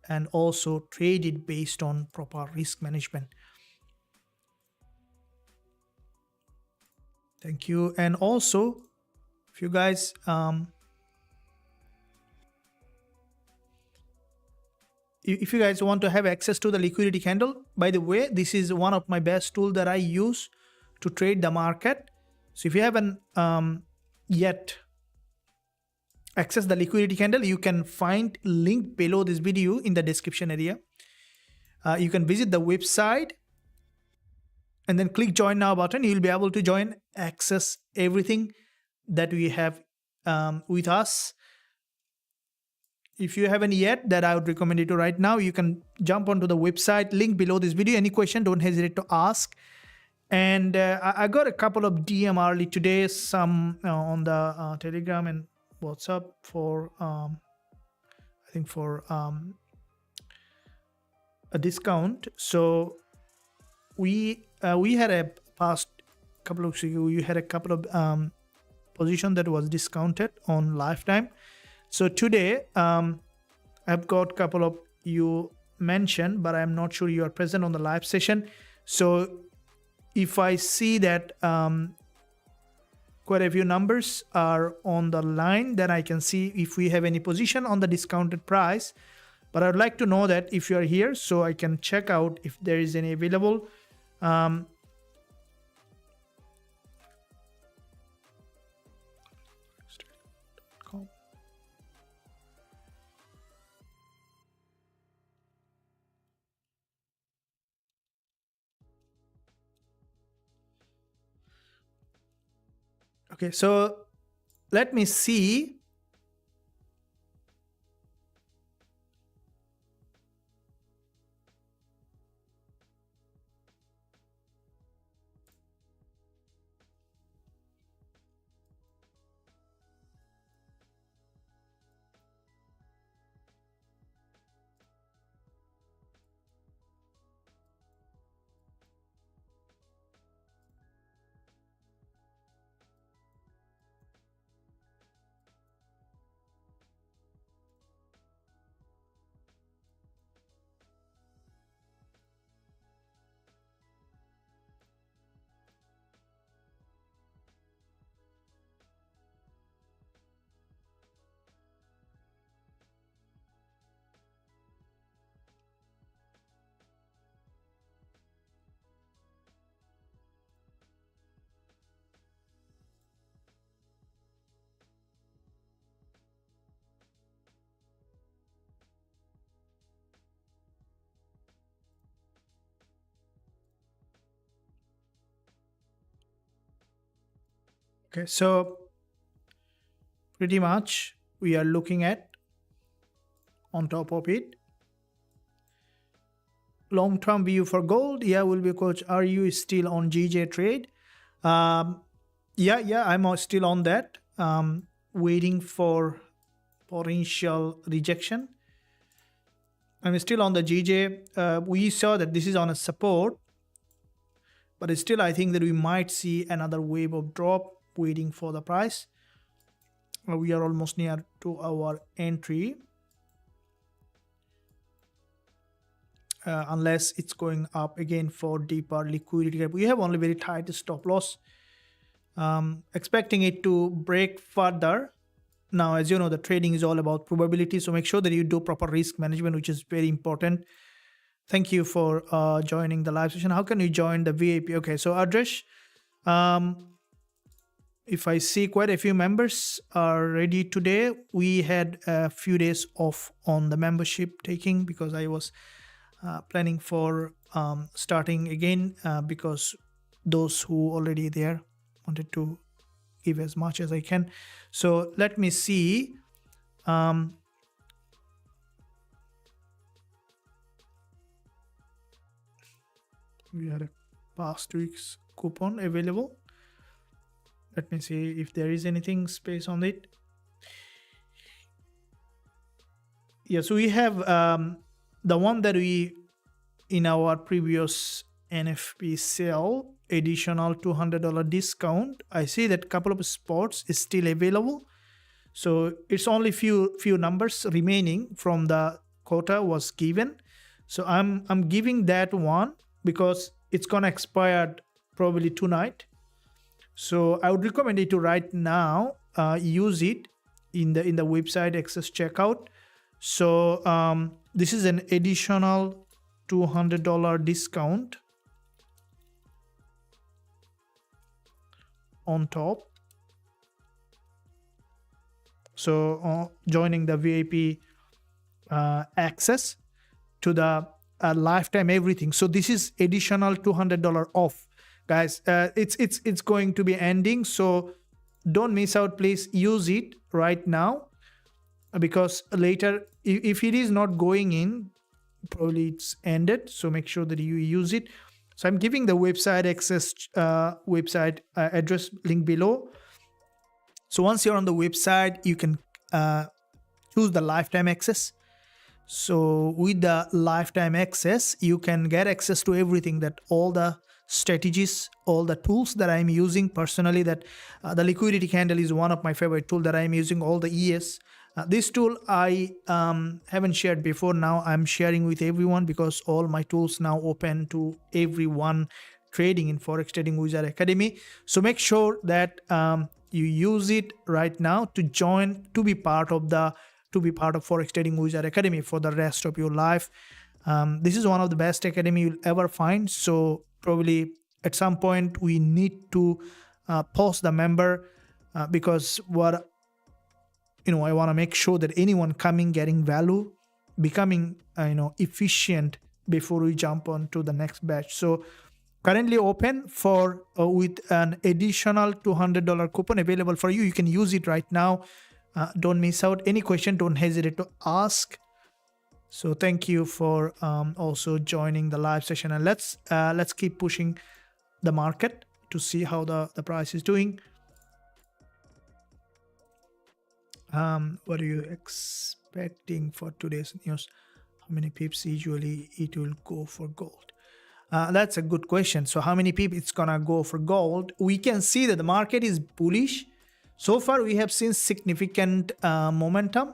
and also trade it based on proper risk management. Thank you. And also, if you guys if you guys want to have access to the liquidity candle, by the way, this is one of my best tools that I use to trade the market. So if you haven't yet access the liquidity candle, you can find link below this video in the description area. You can visit the website and then click join now button. You'll be able to join, access everything that we have with us. If you haven't yet, that I would recommend you to right now. You can jump onto the website, link below this video. Any question, don't hesitate to ask. And I got a couple of DM early today, some on the Telegram and WhatsApp for I think for a discount. So we had a past couple of weeks ago, we had a couple of position that was discounted on lifetime. So today I've got a couple of you mentioned, but I'm not sure you are present on the live session. So if I see that quite a few numbers are on the line, then I can see if we have any position on the discounted price. But I'd like to know that if you are here, so I can check out if there is any available. Okay, so let me see. Okay, so pretty much we are looking at on top of it. Long-term view for gold. Yeah, will be coach. Are you still on GJ trade? Yeah, I'm still on that. Waiting for potential rejection. I'm still on the GJ. We saw that this is on a support, but still I think that we might see another wave of drop waiting for the price. We are almost near to our entry. Unless it's going up again for deeper liquidity gap. We have only very tight stop loss. Expecting it to break further. Now, as you know, the trading is all about probability. So make sure that you do proper risk management, which is very important. Thank you for joining the live session. How can you join the VIP? Okay, so Adresh, if I see quite a few members are ready today, we had a few days off on the membership taking because I was planning for starting again because those who already there wanted to give as much as I can. So let me see. We had a past week's coupon available. Let me see if there is anything space on it. Yeah, so we have the one that we in our previous NFP sale, additional $200 discount. I see that couple of spots is still available. So it's only few numbers remaining from the quota was given. So I'm giving that one because it's gonna expire probably tonight. So I would recommend you to right now use it in the website access checkout. So this is an additional $200 discount on top. So joining the VIP access to the lifetime everything. So this is additional $200 off, guys. It's going to be ending, so don't miss out. Please use it right now, because later if it is not going in, probably it's ended. So make sure that you use it. So I'm giving the website access, website address link below. So once you're on the website, you can choose the lifetime access. So with the lifetime access, you can get access to everything, that all the strategies, all the tools that I'm using personally. That the liquidity candle is one of my favorite tools that I'm using, all the ES. This tool I haven't shared before. Now I'm sharing with everyone, because all my tools now open to everyone trading in Forex Trading Wizard Academy. So make sure that you use it right now to join, to be part of Forex Trading Wizard Academy for the rest of your life. This is one of the best academy you'll ever find. So probably at some point we need to post the member, because what I want to make sure that anyone coming, getting value, becoming efficient before we jump on to the next batch. So currently open for with an additional $200 coupon available for you. You can use it right now. Don't miss out. Any question, don't hesitate to ask. So thank you for also joining the live session, and let's keep pushing the market to see how the price is doing. What are you expecting for today's news? How many pips usually it will go for gold? That's a good question. So how many pips it's gonna go for gold? We can see that the market is bullish. So far we have seen significant momentum.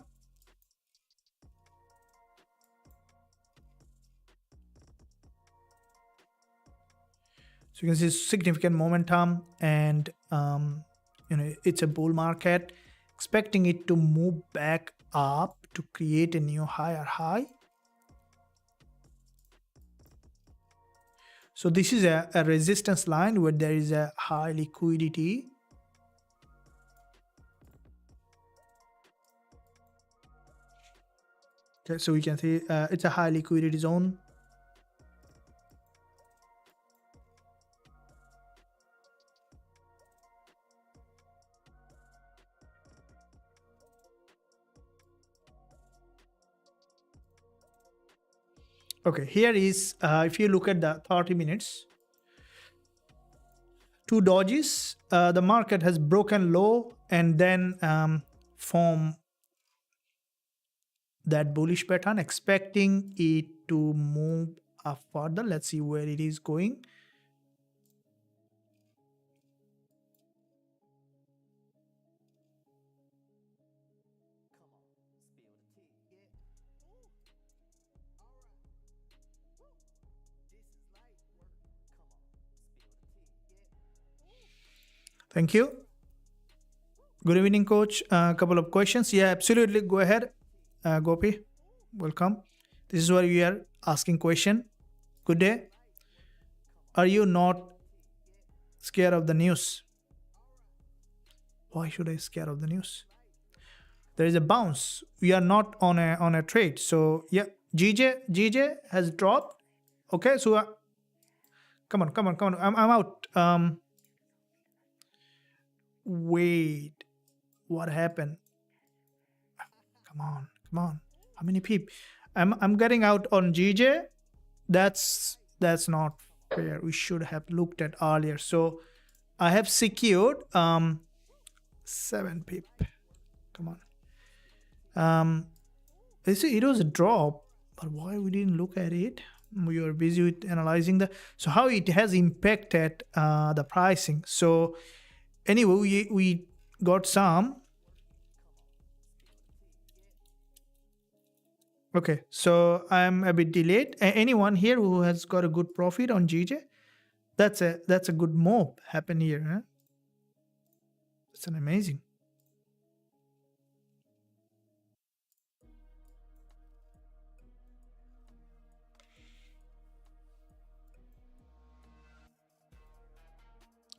So you can see significant momentum, and it's a bull market. Expecting it to move back up to create a new higher high. So this is a resistance line where there is a high liquidity. Okay, so we can see it's a high liquidity zone. Okay, here is, if you look at the 30 minutes, two dojis, the market has broken low and then form that bullish pattern, expecting it to move up further. Let's see where it is going. Thank you. Good evening, coach. A couple of questions. Yeah, absolutely. Go ahead. Gopi, welcome. This is where we are asking question. Good day. Are you not scared of the news? Why should I scare of the news? There is a bounce. We are not on a trade. So yeah, GJ has dropped. Okay, so come on. I'm out. Wait, what happened? Come on. How many people? I'm getting out on GJ. That's not fair. We should have looked at earlier. So I have secured 7 pip. Come on. It was a drop, but why we didn't look at it? We were busy with analyzing so how it has impacted the pricing. So anyway, we got some. Okay, so I'm a bit delayed. Anyone here who has got a good profit on GJ? That's a good move happen here. Huh? It's an amazing.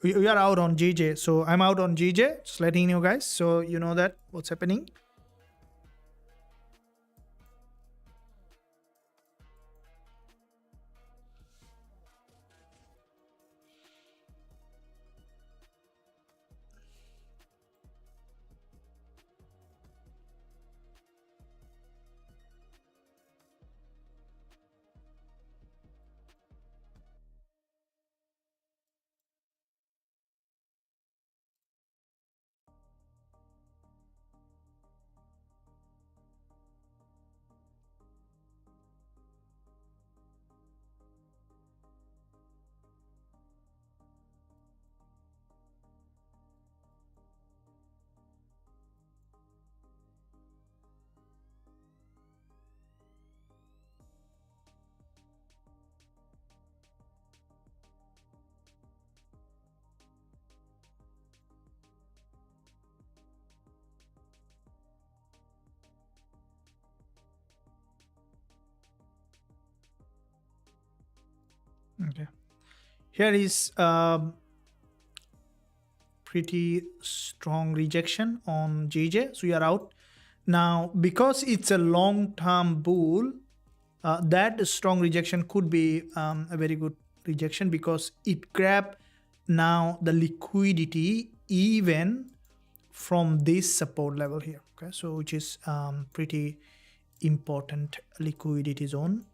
We are out on GJ. So I'm out on GJ, just letting you guys, so you know that what's happening. Okay. Here is pretty strong rejection on GJ. So we are out. Now, because it's a long-term bull, that strong rejection could be a very good rejection because it grabbed now the liquidity even from this support level here. Okay, so which is pretty important liquidity zone.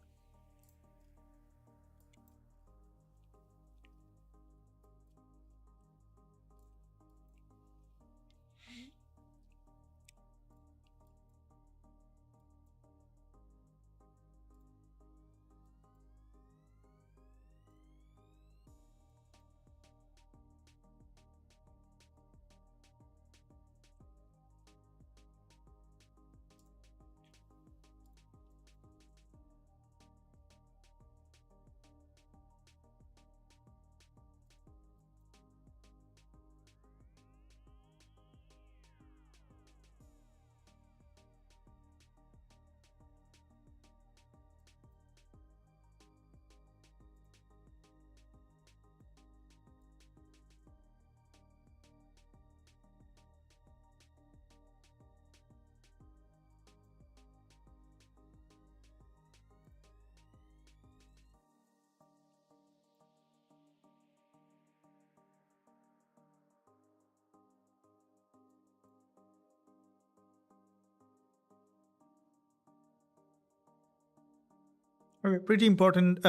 Okay, pretty important,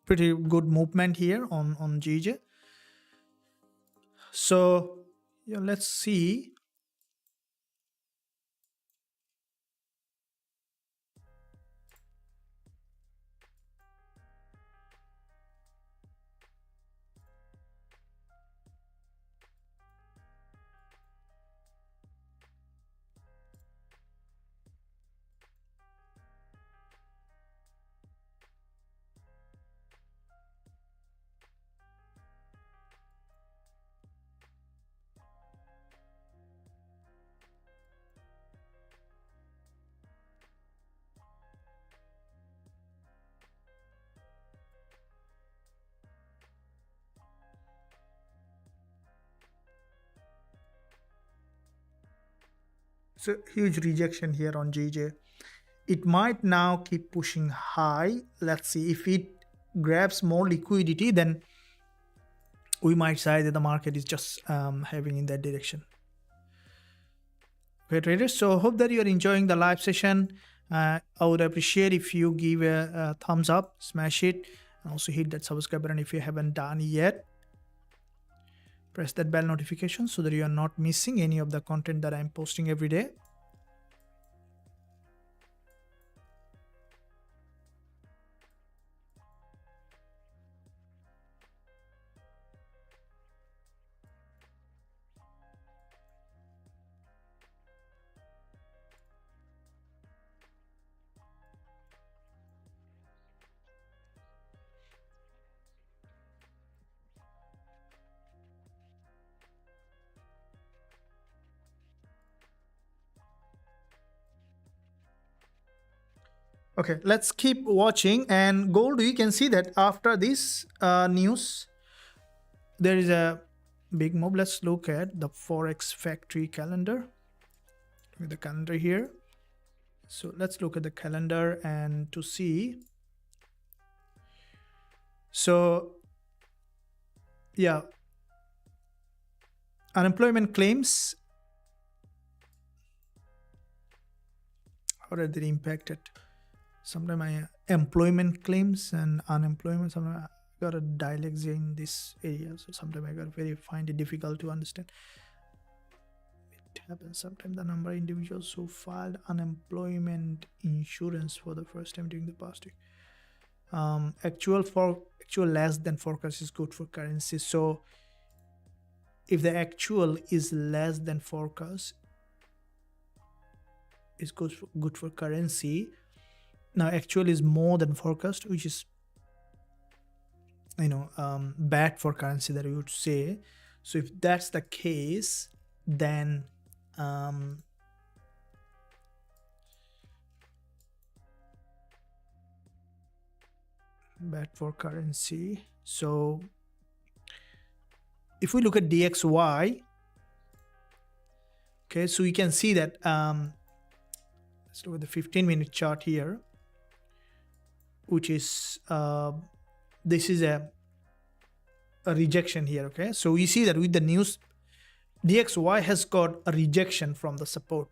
pretty good movement here on GJ. So yeah, let's see. So huge rejection here on GJ. It might now keep pushing high. Let's see if it grabs more liquidity, then we might say that the market is just having in that direction. Okay, traders. So hope that you are enjoying the live session. I would appreciate if you give a thumbs up, smash it, and also hit that subscribe button if you haven't done yet. Press that bell notification so that you are not missing any of the content that I'm posting every day. Okay, let's keep watching. And gold, you can see that after this news, there is a big move. Let's look at the Forex factory calendar with the calendar here. So let's look at the calendar and to see. So yeah, unemployment claims, how are they impacted? Sometimes my employment claims and unemployment, sometimes I got a dyslexia in this area, so sometimes I got find it difficult to understand. It happens sometimes. The number of individuals who filed unemployment insurance for the first time during the past week. Actual less than forecast is good for currency. So if the actual is less than forecast, it's good for currency. Now actual is more than forecast, which is bad for currency, that we would say. So if that's the case, then bad for currency. So if we look at DXY, okay, so you can see that let's look at the 15-minute chart here, which is this is a rejection here. Okay, so we see that with the news, DXY has got a rejection from the support.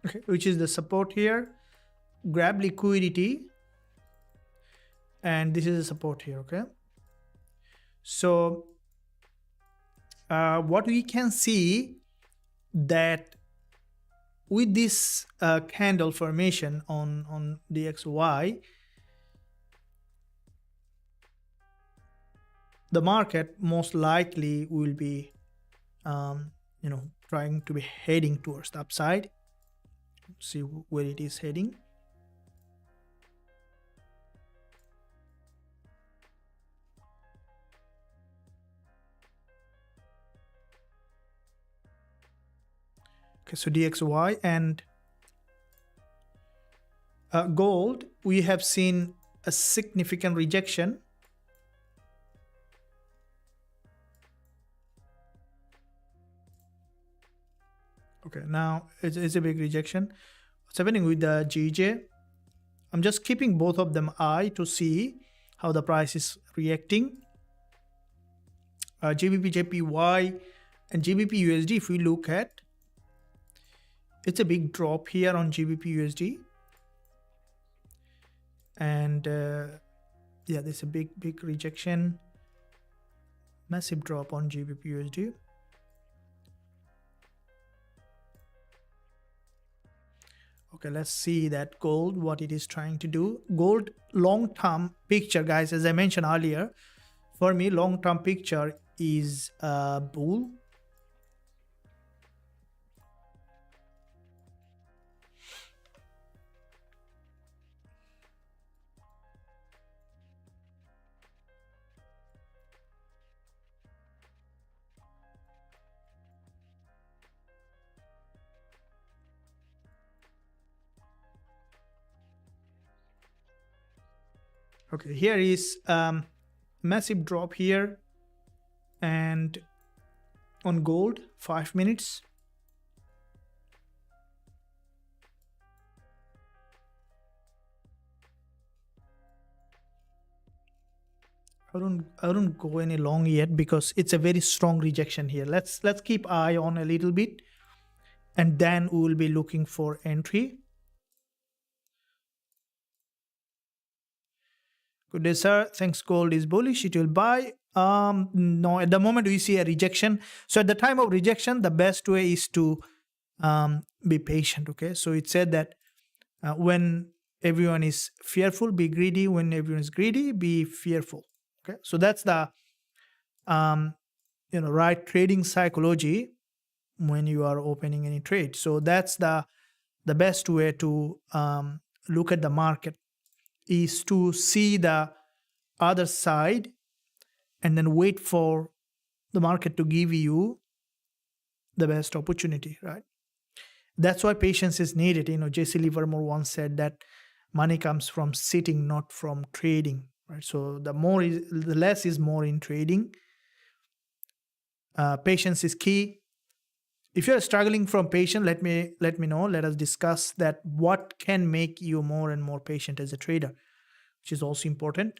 Okay, which is the support here. Grab liquidity, and this is the support here. Okay, so what we can see that with this candle formation on DXY, the market most likely will be trying to be heading towards the upside. See where it is heading. Okay, so DXY and gold, we have seen a significant rejection. Okay, now it's a big rejection. What's happening with the GJ? I'm just keeping both of them eye to see how the price is reacting. GBP/JPY and GBP/USD, if we look at, it's a big drop here on GBP/USD. And yeah, there's a big rejection, massive drop on GBP/USD. Okay, let's see that gold, what it is trying to do. Gold long-term picture, guys, as I mentioned earlier, for me, long-term picture is bull. Okay, here is massive drop here, and on gold 5 minutes. I don't go any long yet because it's a very strong rejection here. Let's keep eye on a little bit, and then we will be looking for entry. Good day, sir. Thanks. Gold is bullish. It will buy. No, at the moment we see a rejection. So at the time of rejection, the best way is to be patient. Okay. So it said that when everyone is fearful, be greedy. When everyone is greedy, be fearful. Okay. So that's the right trading psychology. when you are opening any trade. So that's the best way to look at the market, is to see the other side and then wait for the market to give you the best opportunity, right? That's why patience is needed. JC Livermore once said that money comes from sitting, not from trading, right? So the less is more in trading. Patience is key. If you're struggling from patience, let me know. Let us discuss that. What can make you more and more patient as a trader, which is also important.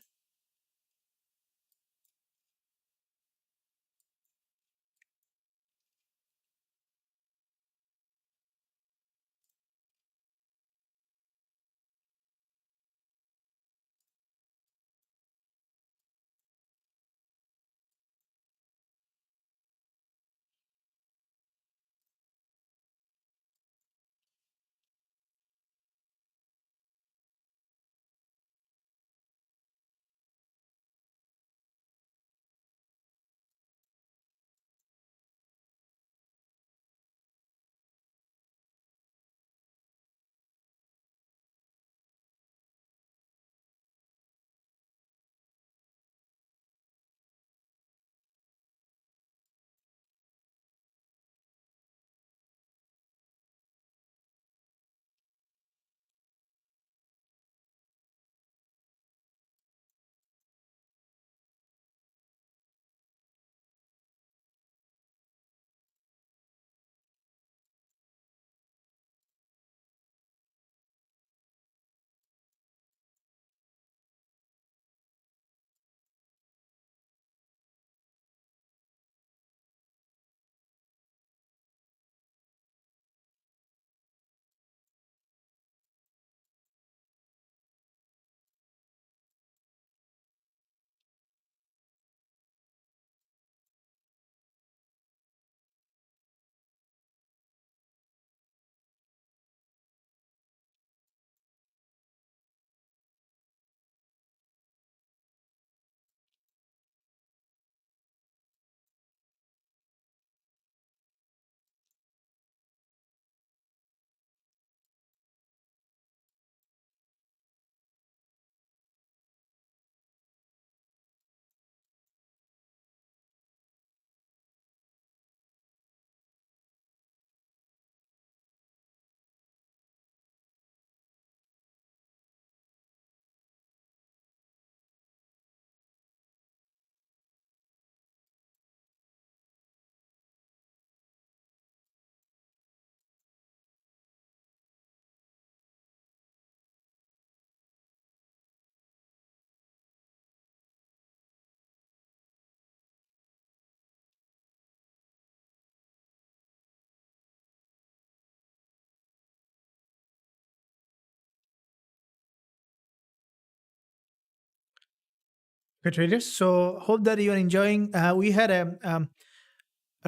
Okay, traders. So hope that you are enjoying. We had a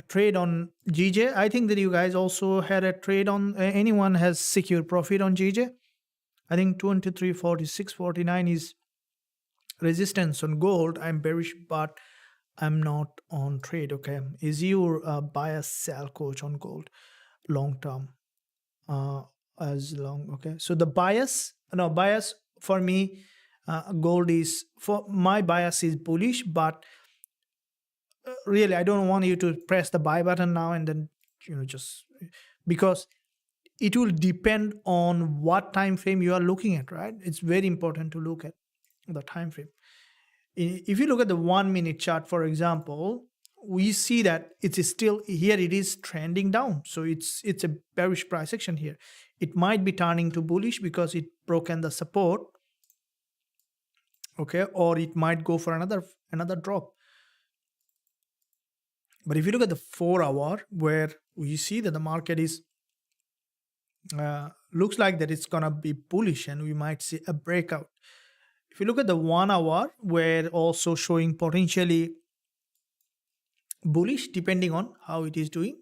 trade on GJ. I think that you guys also had a trade on. Anyone has secure profit on GJ? I think 23.46.49 is resistance on gold. I'm bearish, but I'm not on trade. Okay, is your bias sell coach on gold long term? As long, okay. So the bias, no bias for me, gold is, for my bias is bullish, but really I don't want you to press the buy button now and then just because it will depend on what time frame you are looking at, right? It's very important to look at the time frame. If you look at the 1 minute chart, for example, we see that it is still here, it is trending down. So it's a bearish price action here. It might be turning to bullish because it broken the support, okay, or it might go for another drop. But if you look at the 4 hour, where we see that the market is looks like that it's gonna be bullish and we might see a breakout. If you look at the 1 hour, we're also showing potentially bullish depending on how it is doing.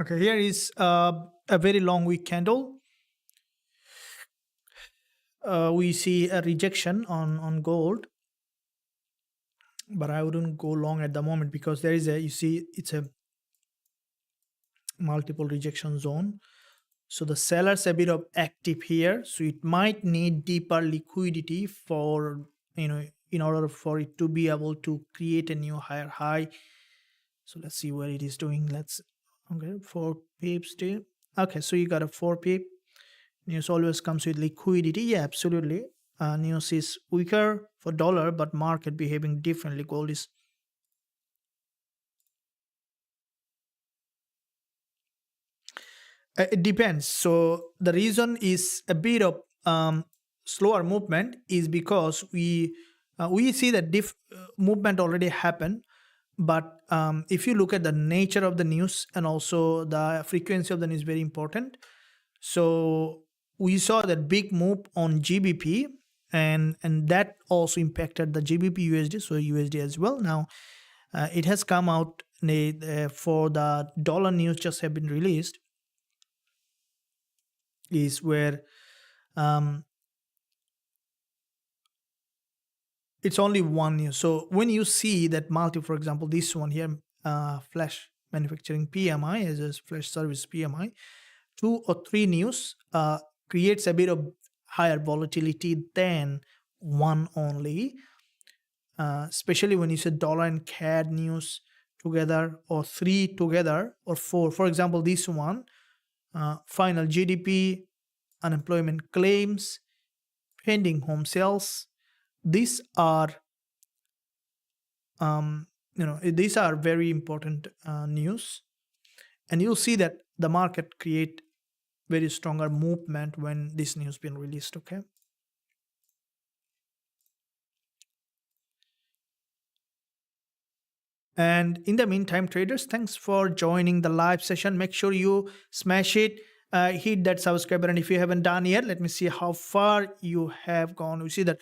Okay, here is a very long week candle. We see a rejection on gold, but I wouldn't go long at the moment because there is a, you see, it's a multiple rejection zone. So the sellers a bit of active here, so it might need deeper liquidity for, in order for it to be able to create a new higher high. So let's see what it is doing. Let's, okay, 4 pips still. Okay, so you got a 4 pip. News always comes with liquidity. Yeah, absolutely. News is weaker for dollar, but market behaving differently. Gold is, it depends. So the reason is a bit of slower movement is because we see that movement already happened. But if you look at the nature of the news and also the frequency of the news, very important. So we saw that big move on GBP, and that also impacted the GBP USD, so USD as well. Now it has come out for the dollar news just have been released, is where um, it's only one news. So when you see that multi, for example, this one here, flash manufacturing PMI as a flash service PMI, 2 or 3 news creates a bit of higher volatility than one only, especially when you say dollar and CAD news together, or 3 together, or 4. For example, this one, final GDP, unemployment claims, pending home sales. These are these are very important news, and you'll see that the market create very stronger movement when this news been released. Okay. And in the meantime, traders, thanks for joining the live session. Make sure you smash it, hit that subscribe button if you haven't done yet. Let me see how far you have gone. We see that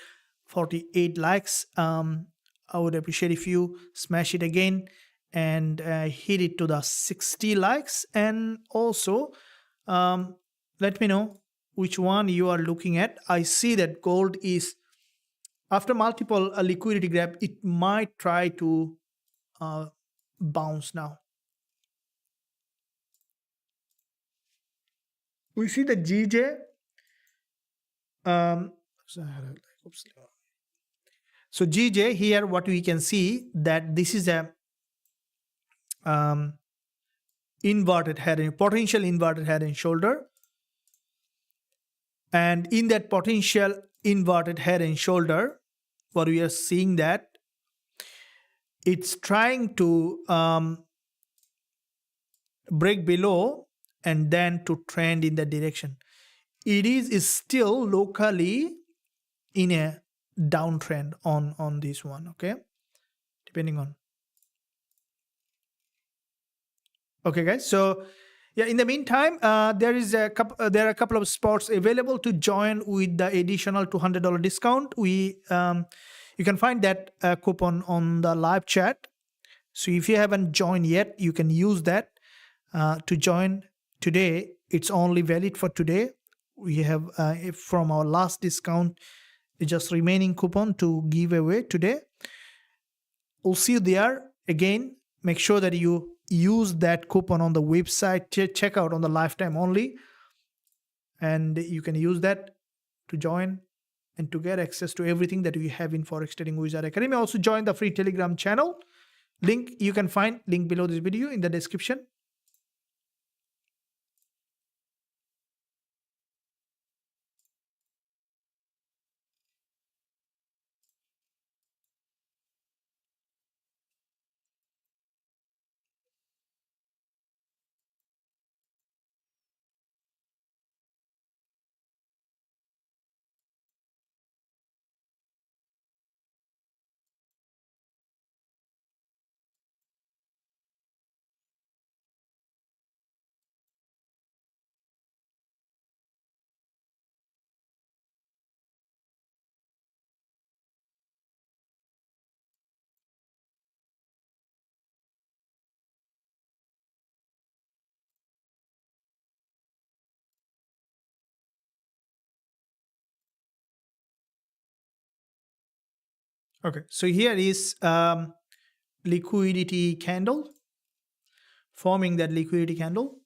48 likes. I would appreciate if you smash it again and hit it to the 60 likes. And also, let me know which one you are looking at. I see that gold is, after multiple liquidity grab, it might try to uh, bounce now. We see the GJ. Um, so GJ here, what we can see that this is a um, inverted head and potential inverted head and shoulder, and in that potential inverted head and shoulder, what we are seeing that it's trying to break below and then to trend in that direction. It is still locally in a downtrend on this one. Okay, depending on. Okay, guys. So yeah, in the meantime, there are a couple of spots available to join with the additional $200 discount. You can find that coupon on the live chat. So if you haven't joined yet, you can use that to join today. It's only valid for today. We have from our last discount, it's just remaining coupon to give away today. We'll see you there again. Make sure that you use that coupon on the website checkout on the lifetime only, and you can use that to join and to get access to everything that we have in Forex Trading Wizard Academy. Also join the free Telegram channel. Link you can find link below this video in the description. Okay, so here is liquidity candle, forming that liquidity candle.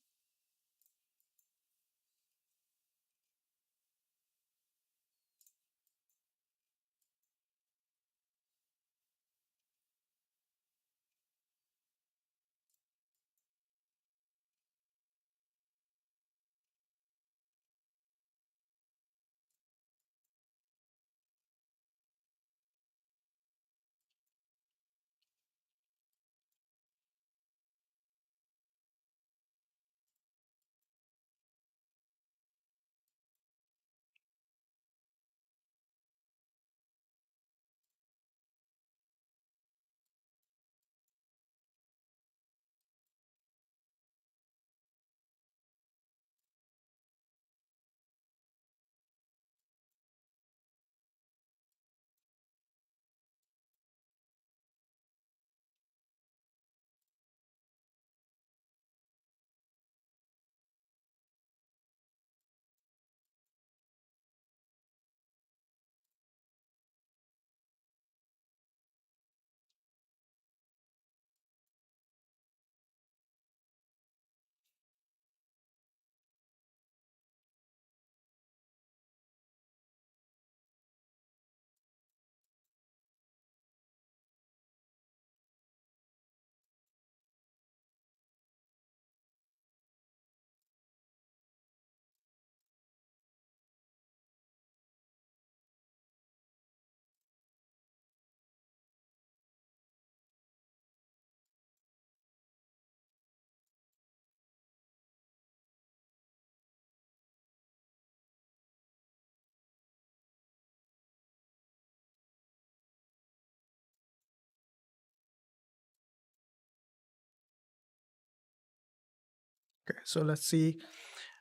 Okay, so let's see.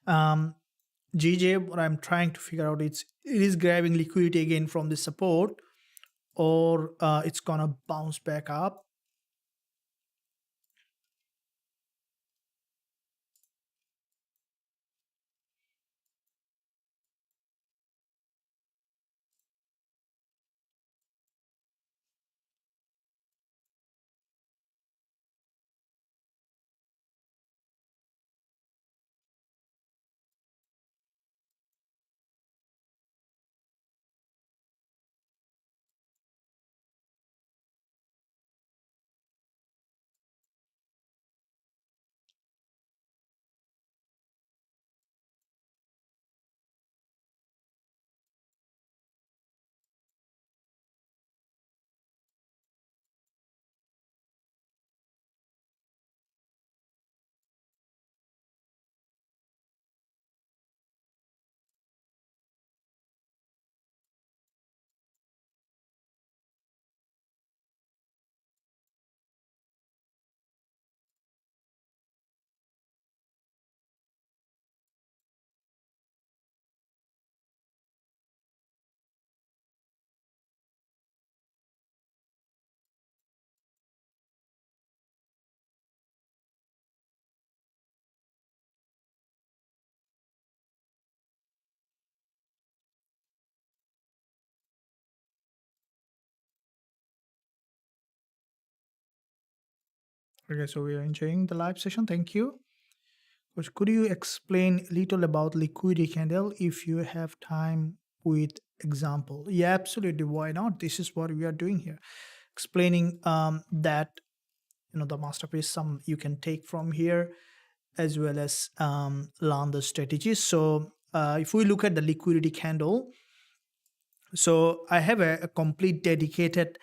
Um, GJ, what I'm trying to figure out is it is grabbing liquidity again from the support, or it's gonna bounce back up. Okay, so we are enjoying the live session. Thank you. Coach, could you explain a little about liquidity candle if you have time with example? Yeah, absolutely. Why not? This is what we are doing here, explaining that the masterpiece some you can take from here, as well as learn the strategies. So if we look at the liquidity candle, so I have a complete dedicated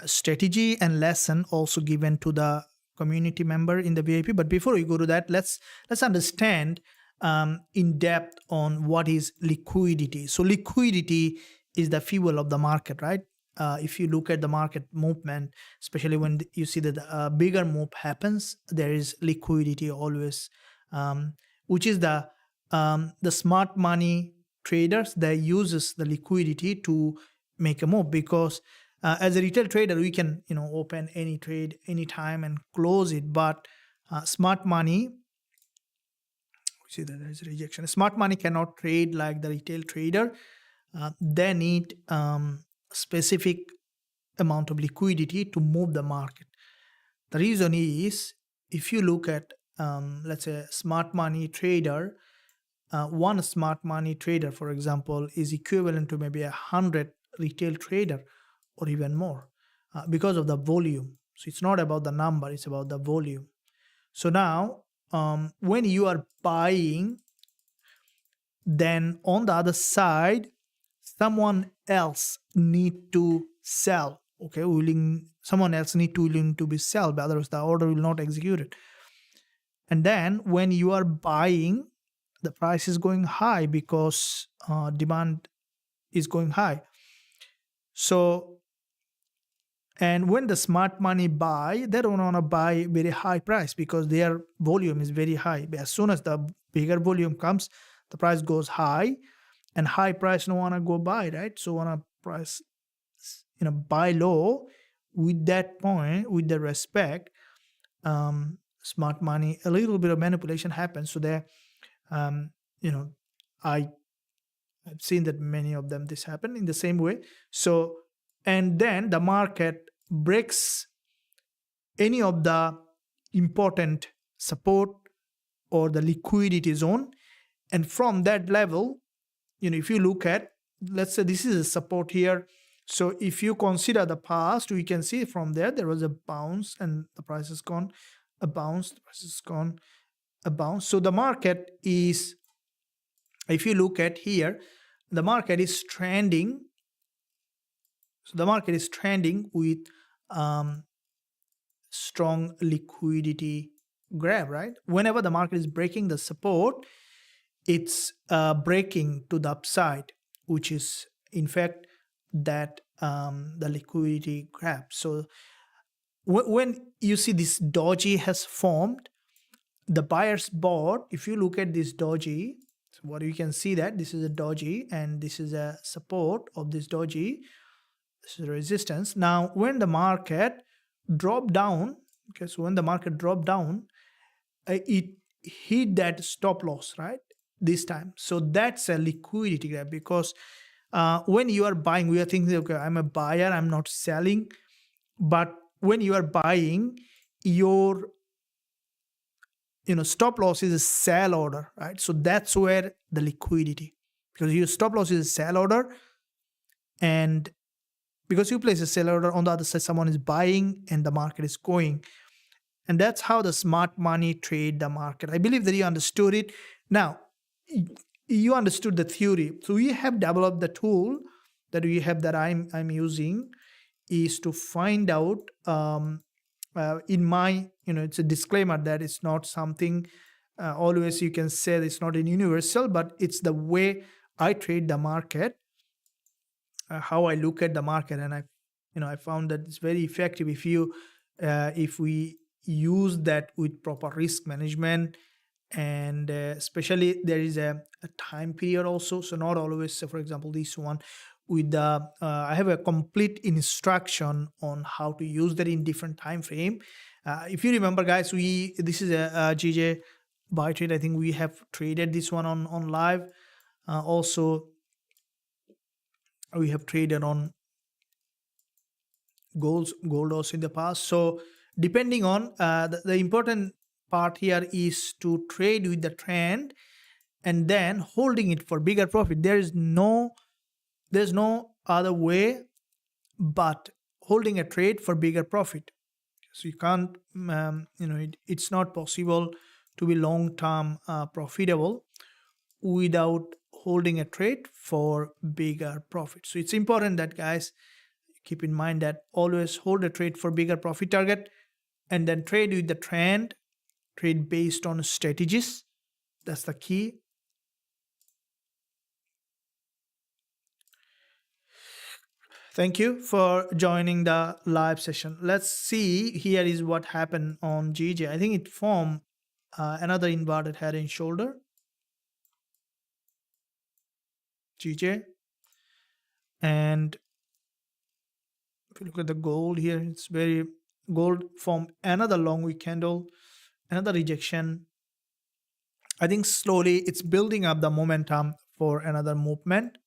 strategy and lesson also given to the community member in the VIP. But before we go to that, let's understand in depth on what is liquidity. So liquidity is the fuel of the market, right? If you look at the market movement, especially when you see that a bigger move happens, there is liquidity always, um, which is the smart money traders that uses the liquidity to make a move, because as a retail trader we can open any trade anytime and close it, but smart money, we see that there is rejection. Smart money cannot trade like the retail trader. They need specific amount of liquidity to move the market. The reason is, if you look at, let's say, smart money trader, one smart money trader, for example, is equivalent to maybe 100 retail trader or even more, because of the volume. So it's not about the number, it's about the volume. So now, when you are buying, then on the other side, someone else need to sell. Okay, someone else need to willing to be sell, but otherwise the order will not execute it. And then when you are buying, the price is going high because demand is going high. So, and when the smart money buy, they don't want to buy very high price because their volume is very high. But as soon as the bigger volume comes, the price goes high, and high price don't want to go buy, right? So want to price, buy low. With that point, with the respect, smart money, a little bit of manipulation happens. So there, I've seen that many of them this happen in the same way. So, and then the market breaks any of the important support or the liquidity zone, and from that level, if you look at, let's say this is a support here. So if you consider the past, we can see from there was a bounce and the price has gone, a bounce, the price has gone, a bounce. So the market is, if you look at here, the market is trending. So the market is trending with strong liquidity grab, right? Whenever the market is breaking the support, it's breaking to the upside, which is in fact that the liquidity grab. So when you see this doji has formed, the buyers bought. If you look at this doji, so what you can see that this is a doji and this is a support of this doji. This is a resistance. Now, when the market dropped down, okay, so when the market dropped down, it hit that stop loss, right? This time. So that's a liquidity grab, because when you are buying, we are thinking, okay, I'm a buyer, I'm not selling. But when you are buying, your stop loss is a sell order, right? So that's where the liquidity, because your stop loss is a sell order, and because you place a sell order, on the other side someone is buying and the market is going. And that's how the smart money trade the market. I believe that you understood it. Now, you understood the theory. So we have developed the tool that we have, that I'm using, is to find out, in my, it's a disclaimer that it's not something, always you can say it's not a universal, but it's the way I trade the market, how I look at the market. And I found that it's very effective if we use that with proper risk management. And especially there is a time period also. So not always, so for example, this one with I have a complete instruction on how to use that in different time frame. If you remember, guys, this is a Gbpusd trade. I think we have traded this one on live. Also, we have traded on gold also in the past. So depending on the important part here is to trade with the trend and then holding it for bigger profit. There's no other way but holding a trade for bigger profit. So you can't, it's not possible to be long-term profitable without holding a trade for bigger profit. So it's important that, guys, keep in mind that always hold a trade for bigger profit target and then trade with the trend, trade based on strategies. That's the key. Thank you for joining the live session. Let's see, here is what happened on GJ. I think it formed another inverted head and shoulder. GJ. And if you look at the gold here, it's very gold formed another long wick candle, another rejection. I think slowly it's building up the momentum for another movement.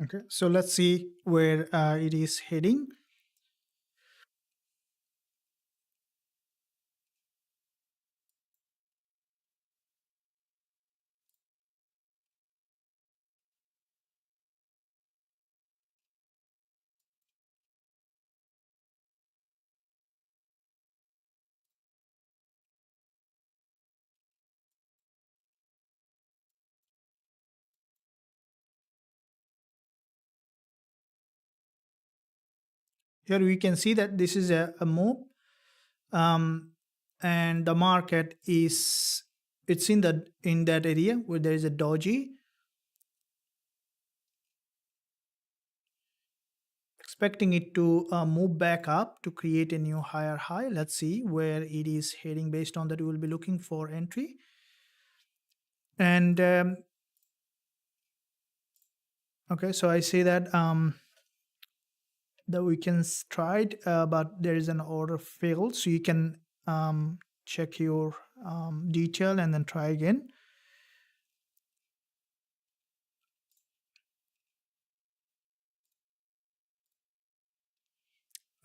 Okay, so let's see where it is heading. Here we can see that this is a move, and the market is, it's in that area where there is a doji, expecting it to move back up to create a new higher high. Let's see where it is heading. Based on that, we will be looking for entry. And okay, so I see that that we can try it, but there is an order failed, so you can check your detail and then try again.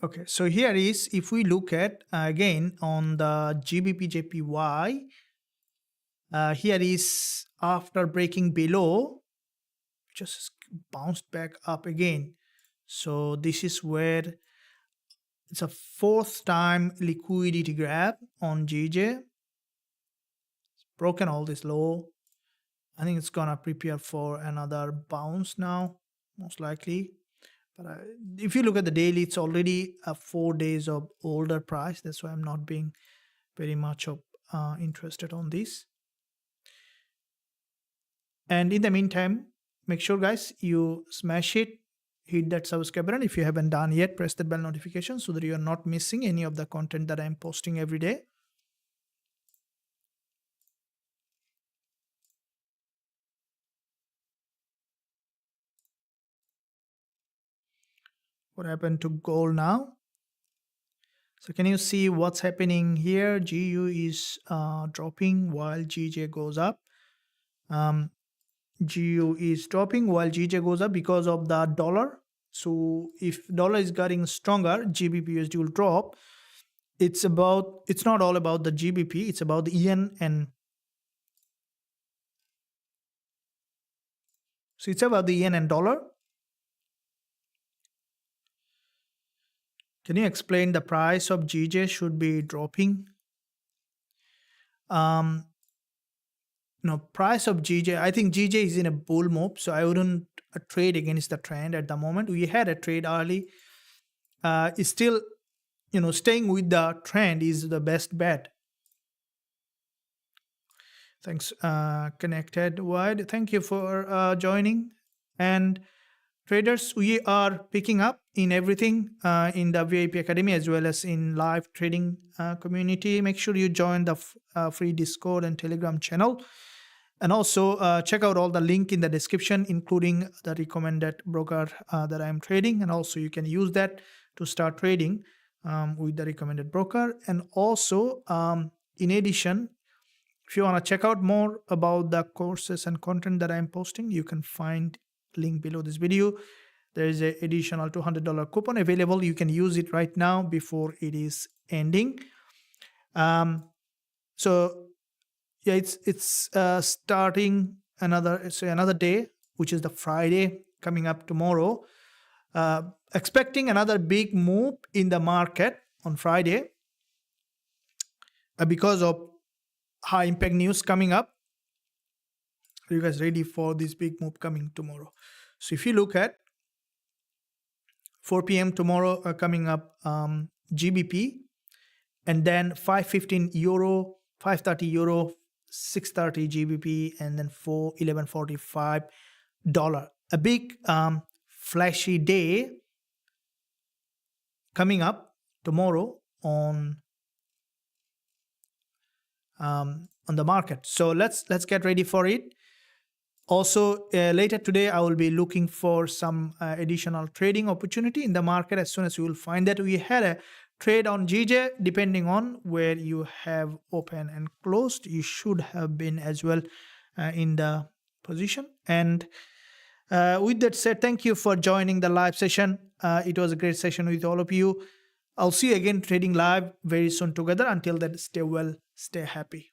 Okay, so here is, if we look at again on the GBPJPY, here is after breaking below, just bounced back up again. So this is where it's a fourth time liquidity grab on GJ. It's broken all this low. I think it's gonna prepare for another bounce now, most likely. But if you look at the daily, it's already 4 days of older price. That's why I'm not being very much of interested on this. And in the meantime, make sure guys you smash it, hit that subscribe button. If you haven't done yet, press the bell notification so that you are not missing any of the content that I'm posting every day. What happened to gold now? So can you see what's happening here? GU is dropping while GJ goes up. GU is dropping while GJ goes up because of the dollar. So if dollar is getting stronger, GBPUSD will drop. It's not all about the GBP, it's about the yen, and so it's about the yen and dollar. Can you explain the price of GJ should be dropping? No, price of GJ, I think GJ is in a bull move, so I wouldn't trade against the trend at the moment. We had a trade early. It's still, staying with the trend is the best bet. Thanks, Connected Wide. Thank you for joining. And traders, we are picking up in everything in the VIP Academy as well as in live trading community. Make sure you join the free Discord and Telegram channel. And also check out all the link in the description, including the recommended broker that I'm trading. And also you can use that to start trading with the recommended broker. And also, in addition, if you want to check out more about the courses and content that I'm posting, you can find link below this video. There is an additional $200 coupon available. You can use it right now before it is ending. So yeah, it's starting another day, which is the Friday coming up tomorrow. Expecting another big move in the market on Friday because of high impact news coming up. Are you guys ready for this big move coming tomorrow? So if you look at 4 p.m. tomorrow coming up, GBP, and then 515 euro, 530 euro, 630 GBP, and then 1145 dollar. A big flashy day coming up tomorrow on the market. So let's get ready for it. Also, later today, I will be looking for some additional trading opportunity in the market. As soon as you will find that, we had a trade on GJ, depending on where you have open and closed, you should have been as well in the position. And With that said, thank you for joining the live session. It was a great session with all of you. I'll see you again trading live very soon together. Until then, stay well, stay happy.